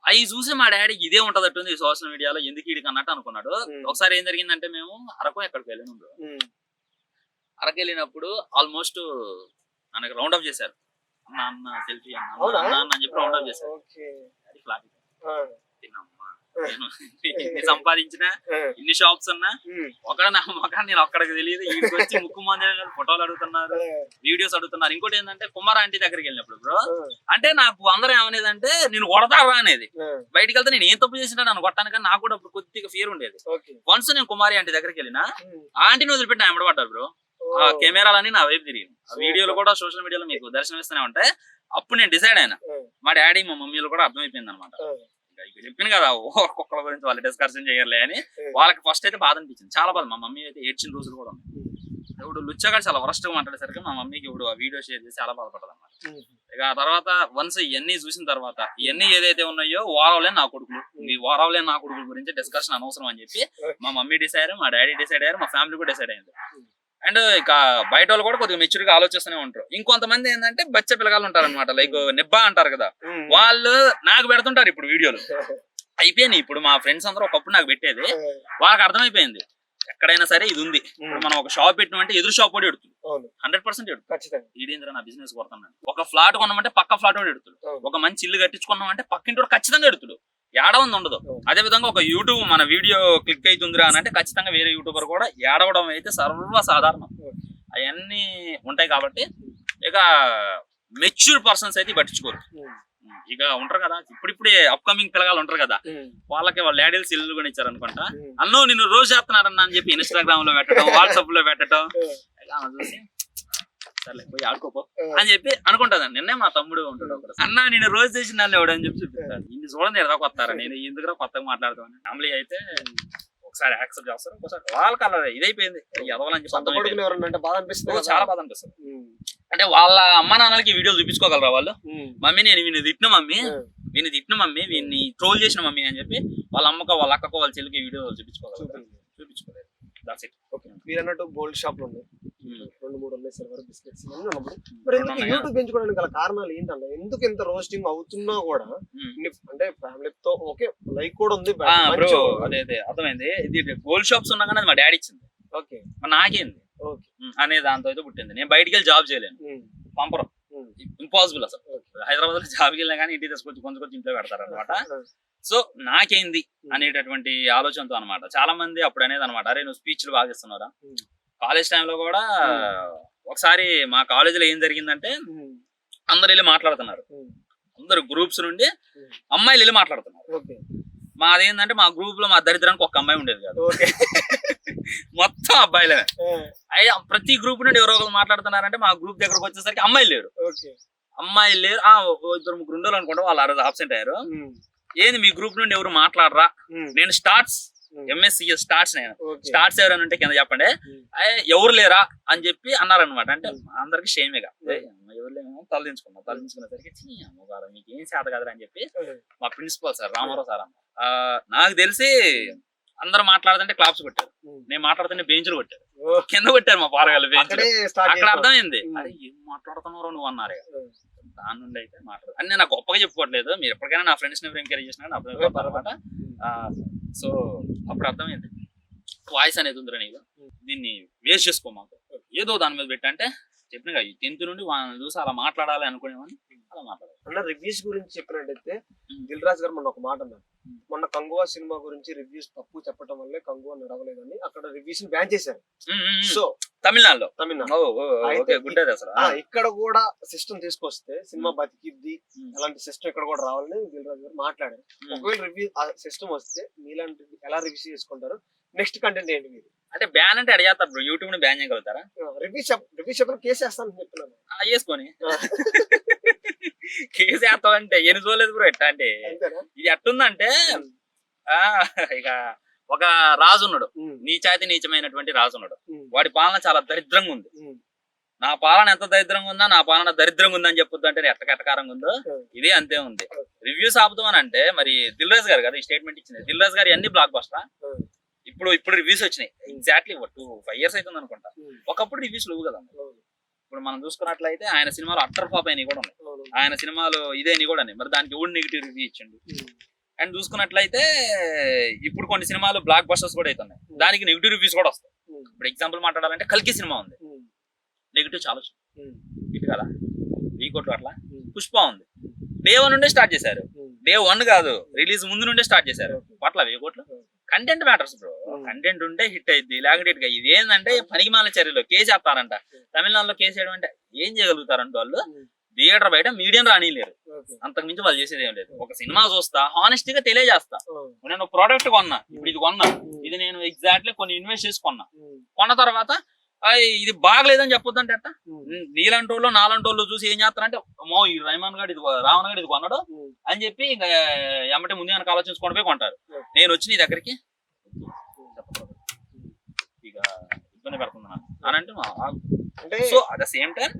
అవి చూసి మా డాడీ ఇదే ఉంటదట్టుంది సోషల్ మీడియాలో, ఎందుకు ఇడికి అన్నట్టు అనుకున్నాడు. ఒకసారి ఏం జరిగిందంటే మేము అరకు ఎక్కడికి వెళ్ళినాం. అరకు వెళ్ళినప్పుడు ఆల్మోస్ట్ మనకి రౌండ్ అప్ చేశారు. అన్న సెల్ఫీ అన్న అని చెప్పి రౌండ్ అప్ చేశారు. తిన్నమ్మా, నేను సంపాదించిన ఇన్ని షాప్స్ ఉన్నా ఒకడ నా మొఖాన్ని నేను ఒక్కడికి తెలియదు. వీడికి వచ్చి ముక్కు మంది ఫోటోలు అడుగుతున్నారు, వీడియోస్ అడుగుతున్నారు. ఇంకోటి ఏంటంటే కుమార్ ఆంటీ దగ్గరికి వెళ్ళినప్పుడు బ్రో, అంటే నాకు అందరూ ఏమనేదంటే నేను కొడతావా అనేది. బయటకు వెళ్తే నేను ఏం తప్పు చేసినా నన్ను కొట్టాను, నాకు కూడా అప్పుడు కొద్దిగా ఫియర్ ఉండేది. వన్స్ నేను కుమారి ఆంటీ దగ్గరికి వెళ్ళినా ఆంటీని వదిలిపెట్టి నా వెంబడబడ్డారు బ్రో. ఆ కెమెరాలని నా వైపు తిరిగింది. ఆ వీడియోలు కూడా సోషల్ మీడియాలో మీకు దర్శనం ఇస్తూనే ఉంటాయి. అప్పుడు నేను డిసైడ్ అయినా, మా డాడీ మా మమ్మీలు కూడా అర్థమైపోయింది అనమాట, ఇక చెప్పిన కదా ఒక్కొక్కల గురించి వాళ్ళు డిస్కషన్ చేయర్లే అని. వాళ్ళకి ఫస్ట్ అయితే బాధ అనిపించింది, చాలా బాధ. మా మమ్మీ అయితే ఏడ్చిన రోజులు కూడా ఉన్నాయి. ఇప్పుడు లుచ్చగా చాలా వరస్ట్ గా మాట్లాడేసరికి మా మమ్మీకి ఇప్పుడు ఆ వీడియో షేర్ చేసి చాలా బాధపడదు అన్నమాట. ఇక ఆ తర్వాత వన్స్ ఇవన్నీ చూసిన తర్వాత ఇవన్నీ ఏదైతే ఉన్నాయో వారవలే నా కొడుకులు, ఈ వారవలే నా కొడుకుల గురించి డిస్కషన్ అనవసరం అని చెప్పి మా మమ్మీ డిసైడ్ అయ్యారు, మా డాడీ డిసైడ్ అయ్యారు, మా ఫ్యామిలీ కూడా డిసైడ్ అయింది. అండ్ ఇక బయట వాళ్ళు కూడా కొద్దిగా మెచ్యూర్ గా ఆలోచిస్తూనే ఉంటారు. ఇంకొంతమంది ఏంటంటే బచ్చ పిల్లగాళ్ళు ఉంటారు అనమాట, లైక్ నిబ్బా అంటారు కదా, వాళ్ళు నాకు పెడుతుంటారు ఇప్పుడు వీడియోలు. అయిపోయినాయి ఇప్పుడు మా ఫ్రెండ్స్ అందరూ ఒకప్పుడు నాకు పెట్టేది, వాళ్ళకి అర్థమైపోయింది ఎక్కడైనా సరే ఇది ఉంది. ఇప్పుడు మనం ఒక షాప్ పెట్టినామంటే ఎదురు షాప్ కూడా ఎడుతుంది, 100% ఎడుతుంది. ఈడేంద్ర నా బిజినెస్ కొడతాను. ఒక ఫ్లాట్ కొన్నామంటే పక్క ఫ్లాట్ కూడా ఎడుతుడు, ఒక మంచి ఇల్లు కట్టించుకున్నామంటే పక్కింటి ఖచ్చితంగా ఎడుతుడు, ఏడవంది ఉండదు. అదే విధంగా ఒక యూట్యూబ్ మన వీడియో క్లిక్ అవుతుందిరా అని అంటే ఖచ్చితంగా వేరే యూట్యూబర్ కూడా ఏడవడం అయితే సర్వసాధారణం. అవన్నీ ఉంటాయి కాబట్టి ఇక మెచ్యూర్ పర్సన్స్ అయితే పట్టించుకోరు. ఇక ఉంటారు కదా ఇప్పుడిప్పుడే అప్కమింగ్ పిల్లగాళ్ళు ఉంటారు కదా, వాళ్ళకి వాళ్ళ డాడీలు ఇల్లు కొని ఇచ్చారు అనుకుంటా, అన్నో నిన్ను రోజు చేస్తున్నారన్న అని చెప్పి ఇన్స్టాగ్రామ్ లో పెట్టడం, వాట్సాప్ లో పెట్టడం, చూసి సర్లే పోయి ఆడుకోపో అని చెప్పి అనుకుంటాను. నిన్నే మా తమ్ముడు ఉంటాడు ఒకరు, అన్న నేను రోజు చేసిన నన్ను ఎవడు అని చెప్పి చూపిస్తాడు. ఇన్ని చూడండి ఎడదా కొత్తారా, నేను ఎందుకు కొత్తగా మాట్లాడతాను. ఫ్యామిలీ అయితే ఒకసారి యాక్సెప్ట్ చేస్తారు, ఒకసారి వాళ్ళకి అలా ఇదైపోయింది ఎదవాలని చెప్పి చాలా బాధ అనిపిస్తుంది. అంటే వాళ్ళ అమ్మ నాన్నలకి వీడియోలు చూపించుకోగలరా వాళ్ళు, మమ్మీ నేను వీని తిట్టిన మమ్మీ, వీని తిట్టిన మమ్మీ, వీన్ని ట్రోల్ చేసిన మమ్మీ అని చెప్పి వాళ్ళ అమ్మకో వాళ్ళ అక్కకో వాళ్ళ చెల్లికి వీడియో చూపించుకోగలరు? చూపించుకోలేదు. That's it. మీరు అన్నట్టు గోల్డ్ షాప్లు ఉన్నాయి, 2-3 ఉన్నాయి, సిల్వర్ బిస్కెట్స్ ఉన్నప్పుడు మరి ఎందుకు యూట్యూబ్ పెంచుకోవడానికి గల కారణాలు ఏంటంటే, ఎందుకు ఇంత రోస్టింగ్ అవుతున్నా కూడా అంటే ఫ్యామిలీతో ఓకే లైక్ కూడా ఉంది. అదే అర్థమైంది. ఇది గోల్డ్ షాప్స్ ఉన్నా కానీ అది మా డాడీ ఇచ్చింది, ఓకే నాకేంది అనే దాంతో అయితే పుట్టింది. నేను బయటికి వెళ్ళి జాబ్ చేయలేను, పంపరు, ఇంపాసిబుల్ అసలు. హైదరాబాద్ లో జాబ్కి వెళ్ళినా కానీ ఇంటికి తీసుకొచ్చి కొంచెం ఇంట్లో పెడతారు అనమాట. సో నాకేంది అనేటటువంటి ఆలోచనతో అనమాట. చాలా మంది అప్పుడు అనేది అనమాట, అరే నువ్వు స్పీచ్లు బాగా ఇస్తున్నారా. కాలేజ్ టైంలో కూడా ఒకసారి మా కాలేజీలో ఏం జరిగిందంటే, అందరు వెళ్ళి మాట్లాడుతున్నారు, అందరు గ్రూప్స్ నుండి అమ్మాయిలు వెళ్ళి మాట్లాడుతున్నారు. మాదేంటంటే మా గ్రూప్ లో మా దరిద్రానికి ఒక అమ్మాయి ఉండేది కాదు, మొత్తం అబ్బాయిలే. ప్రతి గ్రూప్ నుండి ఎవరో ఒకరు మాట్లాడుతున్నారంటే మా గ్రూప్ దగ్గరకు వచ్చేసరికి అమ్మాయిలు లేరు. అమ్మాయిలు లేరు, 2-3 ఉండోళ్ళు అనుకుంటా, వాళ్ళు ఆ రోజు ఆబ్సెంట్ అయ్యారు. ఏంది మీ గ్రూప్ నుండి ఎవరు మాట్లాడరా, నేను స్టార్ట్స్ ఎంఎస్సి స్టార్ట్స్, నేను స్టార్ట్స్ ఎవరైనా ఉంటే కింద చెప్పండి, ఎవరు లేరా అని చెప్పి అన్నారనమాట. అంటే అందరికి షేమేగా, ఎవరు లేమో తలదించుకునేసరికి మీకు ఏం చేత కదరా అని చెప్పి మా ప్రిన్సిపల్ సార్ రామారావు సార్ అన్న, నాకు తెలిసి అందరు మాట్లాడుతుంటే క్లాప్స్ కొట్టారు, నేను మాట్లాడుతుంటే బెంచ్లు కొట్టారు, కింద కొట్టారు మా పారగాళ్ళు బెంచ్. అక్కడ అర్థమైంది, అరే ఏం మాట్లాడుతున్నారో నువ్వు అన్నారు. దాని నుండి అయితే మాట్లాడదు అని నేను గొప్పగా చెప్పుకోవట్లేదు, మీరు ఎప్పటికైనా నా ఫ్రెండ్స్ ని ఎంకరేజ్ చేసినా అర్థం అనమాట. సో అప్పుడు అర్థమైంది వాయిస్ అనేది ఉందిరా, నీకు దీన్ని వేస్ట్ చేసుకో, మాకు ఏదో దాని మీద పెట్టంటే చెప్పిన 10th నుండి వాళ్ళని చూసి అలా మాట్లాడాలి అనుకునేవాడిని, అలా మాట్లాడాలి. అన్న రివ్యూస్ గురించి చెప్పినట్టయితే దిల్ రాజు గారు మొన్న ఒక మాట అన్నారు, మొన్న కంగువా సినిమా గురించి రివ్యూస్ తప్పు చెప్పడం వల్లే కంగువా నడవలేదని అక్కడ రివ్యూస్ బ్యాన్ చేశారు. సో తమిళనాడులో ఇక్కడ కూడా సిస్టమ్ తీసుకొస్తే సినిమా బతికిద్ది, అలాంటి సిస్టమ్ ఇక్కడ కూడా రావాలని దిల్ రాజు గారు మాట్లాడారు. ఒకవేళ రివ్యూ సిస్టమ్ వస్తే మీలాంటి ఎలా రివ్యూస్ చేసుకుంటారు, నెక్స్ట్ కంటెంట్ ఏంటి మీరు? అంటే బ్యాన్ అంటే అడిగేస్తారు బ్రో, యూట్యూబ్ ని బ్యాన్ చేయగలుగుతారా? రివ్యూ చెప్పిన కేసు వేస్తాను చెప్తున్నాను, వేసుకొని కేసు వేస్తావు అంటే ఎన్ని చూడలేదు బ్రో. ఎట్లా అంటే ఇది ఎట్టుందంటే, ఇక ఒక రాజు ఉన్నాడు, నీచాతి నీచమైనటువంటి రాజు ఉన్నాడు, వాడి పాలన చాలా దరిద్రంగా ఉంది. నా పాలన ఎంత దరిద్రంగా ఉందా, నా పాలన దరిద్రంగా ఉందని చెప్పొద్దు అంటే ఎట్టకెట్టకారంగా ఉందో ఇది అంతే ఉంది. రివ్యూస్ ఆపుతామని అంటే మరి దిల్ రాజు గారు కదా ఈ స్టేట్మెంట్ ఇచ్చింది. దిల్ రాజు గారు అన్ని బ్లాక్ బస్టర్, ఇప్పుడు రివ్యూస్ వచ్చినాయి ఎగ్జాక్ట్లీ 2-5 years అవుతుంది అనుకుంటా. ఒకప్పుడు రివ్యూస్ లేవు కదా. ఇప్పుడు మనం చూసుకున్నట్లయితే ఆయన సినిమాలు అట్టర్ ఫ్లాప్ అయినవి కూడా ఉన్నాయి, ఆయన సినిమాలు ఇదేని కూడా మరి దానికి ఎవడు నెగిటివ్ రివ్యూ ఇచ్చిండు. అండ్ చూసుకున్నట్లయితే ఇప్పుడు కొన్ని సినిమాలు బ్లాక్ బస్టర్స్ కూడా అవుతున్నాయి, దానికి నెగిటివ్ రివ్యూస్ కూడా వస్తాయి. ఇప్పుడు ఎగ్జాంపుల్ మాట్లాడాలంటే కల్కి సినిమా ఉంది, నెగిటివ్ చాలా ఇటు కదా, ఈ కొట్టు అట్లా. పుష్ప ఉంది, Day 1 నుండే స్టార్ట్ చేశారు, Day 1 కాదు రిలీజ్ ముందు నుండే స్టార్ట్ చేశారు. అట్లా 1000 కోట్లు. కంటెంట్ మ్యాటర్స్ బ్రో, కంటెంట్ ఉంటే హిట్ అయింది, లేకపోతే ఇది ఏంటంటే పనికిమాల చర్యలు కేసు వేస్తారంట. తమిళనాడులో కేసు వేయడం అంటే ఏం చేయగలుగుతారంట వాళ్ళు, థియేటర్ బయట మీడియం రానిలేరు, అంతకు మించి వాళ్ళు చేసేది ఏం లేదు. ఒక సినిమా చూస్తా హానెస్ట్ గా తెలియజేస్తా, నేను ప్రోడక్ట్ కొన్నా, ఇప్పుడు ఇది కొన్నా, ఇది నేను ఎగ్జాక్ట్లీ కొన్ని ఇన్వెస్ట్ చేసి కొన్నా, కొన్న తర్వాత ఇది బాగలేదని చెప్పొద్దంటే అట్ట నీలాంటి వాళ్ళు నాలాంటి వాళ్ళు చూసి ఏం చేస్తారంటే మో ఈ రావణ్ గడి ఇది కొన్నాడు అని చెప్పి ఇంకా ఎమ్మటి ముందు వెనక ఆలోచించుకొని పోయి కొంటారు. నేను వచ్చి నీ దగ్గరికి ఇక ఇబ్బంది పెడుతుంది అని అంటే so at the same time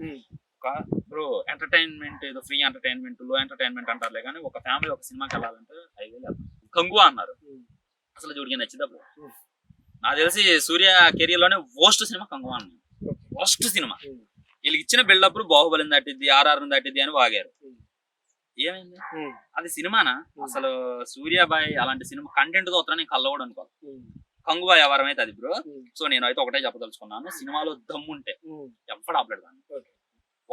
bro entertainment ఏదో ఫ్రీ ఎంటర్టైన్మెంట్ లో ఎంటర్టైన్మెంట్ అంటారులే కానీ ఒక ఫ్యామిలీ ఒక సినిమాకి వెళ్ళాలంటే 5,000 వెళ్తాం. కంగువా అన్నారు అసలు చూడికి నచ్చింది అప్పుడు. నాకు తెలిసి సూర్య కెరియర్ లోనే వర్స్ట్ సినిమా కంగువా అన్నారు. Worst cinema. వీళ్ళకి ఇచ్చిన బిల్డప్ బాహుబలిని దాటిద్ది RRR దాటిద్ది అని వాగారు. ఏమైంది అది సినిమానా? అసలు సూర్యాబాయ్ అలాంటి సినిమా కంటెంట్ తో నేను కళ్ళవడం అనుకో. కంగువా వ్యవహారం అయితే అది బ్రో. సో నేను అయితే ఒకటే చెప్పదలుచుకున్నాను, సినిమాలో దమ్ముంటే ఎప్పుడు ఆపలేడు దాన్ని.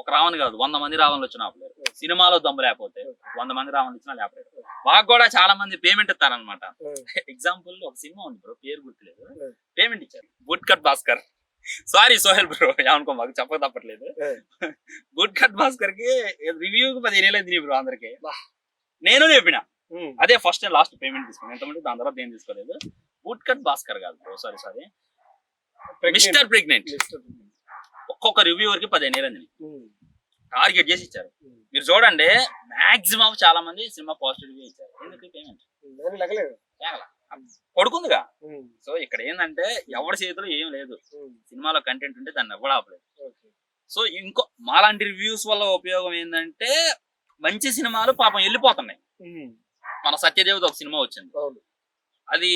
ఒక రావణ్ కాదు 100 మంది రావణులు వచ్చిన ఆపలేరు. సినిమాలో దమ్ము లేకపోతే 100 మంది రావణులు వచ్చినా లేపలేరు. మాకు కూడా చాలా మంది పేమెంట్ ఇస్తారనమాట. ఎగ్జాంపుల్ ఒక సినిమా ఉంది బ్రో, పేరు గుర్తులేదు, పేమెంట్ ఇచ్చారు. Good cut Bhaskar, sorry Sohel bro ఏమనుకో, మాకు చెప్పక తప్పట్లేదు. గుడ్ కట్ భాస్కర్ కి రివ్యూకి 15,000 తిని బ్రో అందరికి. నేను చెప్పిన అదే ఫస్ట్ అండ్ లాస్ట్ పేమెంట్ తీసుకున్నాను. ఎంతమంది దాని తర్వాత ఏం తీసుకోలేదు. గుడ్ కట్ భాస్కర్ కాదు బ్రో, సారీ మిస్టర్ ప్రెగ్నెంట్. ఒక్కొక్క రివ్యూవర్ కి 15,000 టార్గెట్ చేసి ఇచ్చారు. మీరు చూడండి మాక్సిమం చాలా మంది సినిమా పాజిటివ్ రివ్యూ ఇచ్చారు. ఎందుకు పేమెంట్ పడుకుందిగా. సో ఇక్కడ ఏంటంటే ఎవరి చేతిలో ఏం లేదు, సినిమాలో కంటెంట్ ఉంటే దాన్ని ఎవరు ఆపలేదు. సో ఇంకో మాలాంటి రివ్యూస్ వల్ల ఉపయోగం ఏంటంటే మంచి సినిమాలు పాపం వెళ్ళిపోతున్నాయి. మన సత్యదేవత ఒక సినిమా వచ్చింది, అది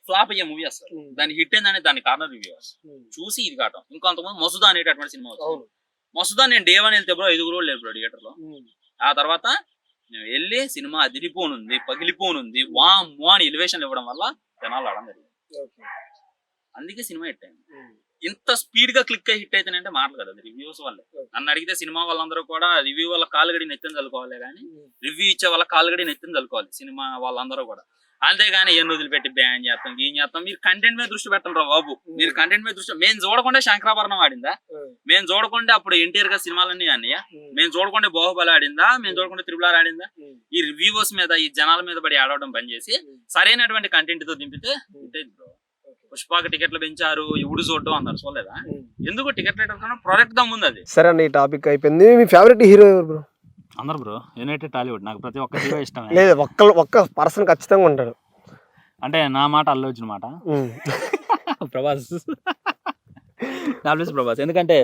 ఫ్లాప్ అయ్యే మూవీ వస్తారు, దాని హిట్ ఏందని దాని కార్నర్ రివ్యూస్ చూసి ఇది కావటం. ఇంకొంతమంది మసుదా అనేటటువంటి సినిమా వచ్చింది. మసుదా నేను డే 1 వెళ్తే బ్రో 5 రోజులు లేదు బ్రో థియేటర్ లో. ఆ తర్వాత నేను వెళ్ళి సినిమా అదిరిపోనుంది, పగిలిపోనుంది, వామ్మో అని ఎలివేషన్ ఇవ్వడం వల్ల జనాలు ఆడడం జరిగింది. అందుకే సినిమా హిట్ అయింది. ఇంత స్పీడ్ గా క్లిక్ అయ్యి హిట్ అవుతానంటే మాటలు కదా, అది రివ్యూస్ వల్లే. నన్ను అడిగితే సినిమా వాళ్ళందరూ కూడా రివ్యూ వాళ్ళ కాలుగడి నెత్తిని చల్లుకోవాలి కానీ రివ్యూ ఇచ్చే వాళ్ళ కాలుగడి నెత్తిని చల్లుకోవాలి సినిమా వాళ్ళందరూ కూడా. అంతేగాని ఎన్ని రోజులు పెట్టి బ్యాన్ చేస్తాం ఏం చేస్తాం. మీరు కంటెంట్ మీద దృష్టి పెట్టండి రా బాబు. మీరు కంటెంట్ మీద దృష్టి, మేము చూడకుండా శంకరాభరణం ఆడిందా, మేము చూడకుండా అప్పుడు ఎన్టీఆర్ గా సినిమాలన్నీ అన్నయ్యా, మేము చూడకుండా బాహుబలి ఆడిందా, మేము చూడకుండా త్రిబుల్ ఆడిందా. ఈ రివ్యూవర్స్ మీద ఈ జనాల మీద పడి ఆడవడం బంద్ చేసి సరైనటువంటి కంటెంట్ తో దింపితే బ్రో. పుష్పకి టికెట్లు పెంచారు, ఎవడు చూడటం అన్నారు, చూడలేదా? ఎందుకు టికెట్ రేట్ ప్రొడక్ట్ దా ముందు అది. సరే అన్న, ఈ టాపిక్ అయిపోయింది. మీ ఫేవరెట్ హీరో ఎవరు బ్రో? అందరు బ్రో, యునైటెడ్ టాలీవుడ్. నాకు ప్రతి ఒక్క హీరో ఇష్టం. లేదు, ఒక్క పర్సన్ ఖచ్చితంగా ఉంటాడు. అంటే నా మాట అల్లు అర్జున్ మాట ప్రభాస్. ప్రభాస్ ఎందుకంటే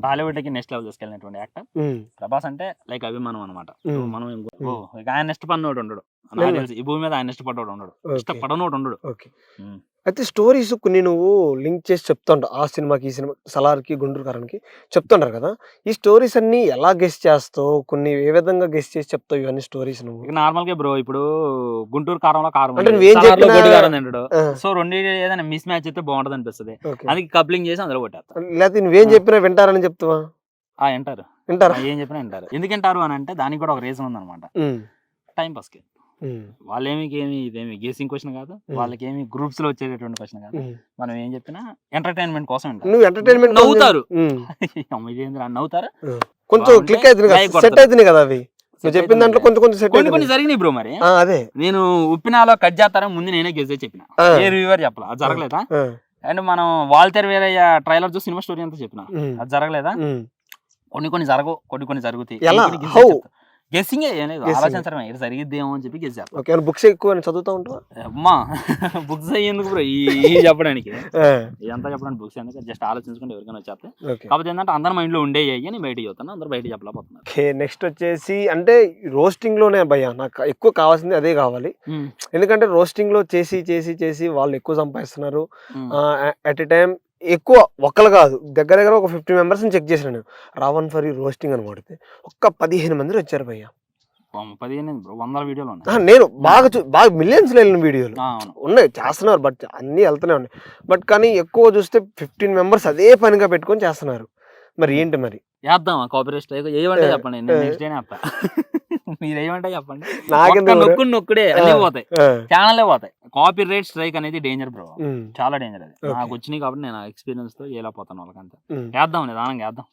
టాలీవుడ్ కి నెక్స్ట్ లెవెల్ తీసుకెళ్ళినటువంటి యాక్టర్ ప్రభాస్. అంటే లైక్ అభిమానం అనమాట. మనం ఆయన ఇష్టపడినోడు ఉండడు, ఈ భూమి మీద ఆయన ఇష్టపడ్డోడు ఉండడు, ఇష్టపడనోడు ఉండడు. అయితే స్టోరీస్ కొన్ని నువ్వు లింక్ చేసి చెప్తుంటావు, ఆ సినిమాకి ఈ సినిమా సలార్కి గుంటూరు కారానికి చెప్తుంటారు కదా. ఈ స్టోరీస్ అన్ని ఎలా గెస్ట్ చేస్తావు, కొన్ని ఏ విధంగా గెస్ట్ చేసి చెప్తావు ఇవన్నీ స్టోరీస్ నువ్వు? నార్మల్ గా బ్రో, ఇప్పుడు గుంటూరు కారంలో కారం అంటే నువ్వేం తింటాడు, సో రెండు ఏదైనా మిస్ మ్యాచ్ అయితే బాగుంటది అనిపిస్తుంది, అందుకే కప్లింగ్ చేసి అందులో కొట్టేస్తా. లేకపోతే నువ్వేం చెప్పినా వింటారని చెప్తావా? వింటారు, ఏం చెప్పినా వింటారు. ఎందుకు వింటారు అని అంటే దానికి కూడా ఒక రీజన్ ఉందన్నమాట. టైం పాస్ కి వాళ్ళేమి ఇదేమి గేసింగ్ క్వశ్చన్ కాదు, వాళ్ళకి ఏమి గ్రూప్స్ లో వచ్చేటటువంటి క్వశ్చన్ కాదు. మనం ఏం చెప్పినా ఎంటర్టైన్మెంట్ కోసం నవ్వుతారు, నవ్వుతారు, కొంచెం క్లిక్ అవుతుంది కదా అవి. చెప్పిన దాంట్లో కొన్ని జరిగినాయి బ్రో. మరి అదే నేను ఉప్పినాలో కట్ చేస్తారా ముందు నేనే గెస్ చెప్పిన, ఏ రివ్యూవర్ చెప్పాలి, అది జరగలేదా? అండ్ మనం వాల్తేర్ వేరే ట్రైలర్ చూసి సినిమా స్టోరీ అంతా చెప్పిన, అది జరగలేదా? కొన్ని జరగవు, కొన్ని జరుగుతాయి. గెస్సింగ్ ఏం లేదు, ఆలోచించడమే, ఇది జరిగిద్దేమో అని చెప్పి గెస్ చేస్తాం. బుక్స్ ఎక్కువ చదువుతా ఉంటావా? అమ్మా బుక్స్ అయ్యేందుకు బ్రో ఈ చెప్పడానికి, ఇదంతా చెప్పడానికి బుక్స్ ఎందుకు, జస్ట్ ఆలోచించుకుంటే ఎవరికైనా వచ్చేస్తే. కాకపోతే ఏంటంటే అందరి మైండ్ లో ఉండేవి నేను బయటకి చెప్తాను, అందరూ బయటకి చెప్పలేకపోతున్నారు. నెక్స్ట్ వచ్చేసి అంటే రోస్టింగ్ లోనే భయ్యా నాకు ఎక్కువ కావాల్సింది అదే కావాలి. ఎందుకంటే రోస్టింగ్ లో చేసి వాళ్ళు ఎక్కువ సంపాదిస్తున్నారు. అట్ ఎ టైం ఎక్కువ ఒక్కరు కాదు, దగ్గర ఒక 50 మెంబర్స్ చెక్ చేసిన నేను. రావణ్ ఫర్ రోస్టింగ్ అని కొడితే ఒక్క 15 మంది వచ్చారు భయ్య. 100 వీడియోలు నేను బాగా మిలియన్స్ లో వెళ్ళిన వీడియోలు ఉన్నాయి, చేస్తున్నారు, బట్ అన్ని వెళ్తూనే ఉన్నాయి. బట్ కానీ ఎక్కువ చూస్తే 15 మెంబర్స్ అదే పనిగా పెట్టుకొని చేస్తున్నారు. మరి ఏంటి మరి వేద్దామా కాపీరైట్ స్ట్రైక్? ఏమంటే చెప్పండి, నెక్స్ట్ డే వేస్తా. మీరు ఏమంటే చెప్పండి, నొక్కుడే అన్నీ పోతాయి, ఛానల్లే పోతాయి. కాపీ రైట్ స్ట్రైక్ అనేది డేంజర్ బ్రో, చాలా డేంజర్. అది నాకు వచ్చినాయి కాబట్టి నేను ఎక్స్పీరియన్స్ తో ఎలా పోతాను వాళ్ళకంతా. వేద్దాం, నిదానంగా వేద్దాం,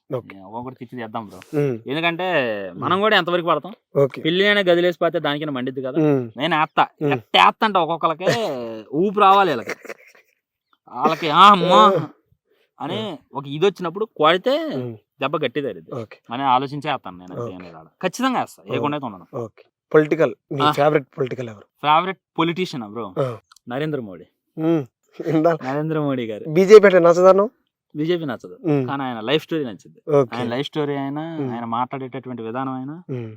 ఒక్కొక్కటి తిప్పి చేద్దాం బ్రో. ఎందుకంటే మనం కూడా ఎంతవరకు పడతాం, పిల్లి అయినా గదిలేసిపోతే దానికైనా మండిద్ది కదా. నేను వేస్తా అంటే ఒక్కొక్కరికి ఊపు రావాలి, వాళ్ళకి అమ్మా అని ఒక ఇది వచ్చినప్పుడు కొడితే దెబ్బ గట్టి తగ్గిద్ది ఓకే అని ఆలోచించే వేస్తాను నేను అంతే ఏం లేదు ఆడ. ఖచ్చితంగా వేస్తా ఏ కొండ అయితే ఉండను. ఓకే పొలిటికల్ మీ ఫేవరెట్ పొలిటికల్ ఎవరు? Favourite politician bro Narendra Modi. Narendra Modi గారు. బీజేపీ అంటే నచ్చదాను, బీజేపీ నచ్చదు కానీ ఆయన లైఫ్ స్టోరీ నచ్చింది. ఆయన లైఫ్ స్టోరీ అయినా ఆయన మాట్లాడేటటువంటి విధానం అయినా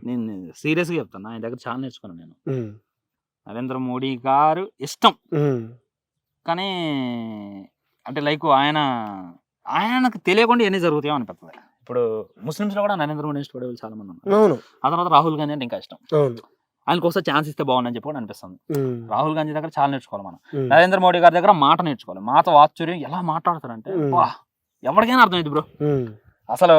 నేను సీరియస్ గా చెప్తాను, ఆయన దగ్గర చాలా నేర్చుకున్నాను నేను. నరేంద్ర మోడీ గారు ఇష్టం కానీ అంటే లైక్ ఆయనకు తెలియకుండా ఎన్ని జరుగుతాయో అనిపిస్తుంది. ఇప్పుడు ముస్లిమ్స్ లో కూడా నరేంద్ర మోడీ ఇష్టపడే వాళ్ళు చాలా మంది ఉన్నారు. ఆ తర్వాత రాహుల్ గాంధీ అంటే ఇంకా ఇష్టం. ఆయనకు ఒకసారి ఛాన్స్ ఇస్తే బాగుందని చెప్పి కూడా అనిపిస్తుంది. రాహుల్ గాంధీ దగ్గర చాలా నేర్చుకోవాలి మనం. నరేంద్ర మోడీ గారి దగ్గర మాట నేర్చుకోవాలి. మాట వాత్సర్యం ఎలా మాట్లాడతారంటే ఎవరికైనా అర్థమైంది బ్రో. అసలు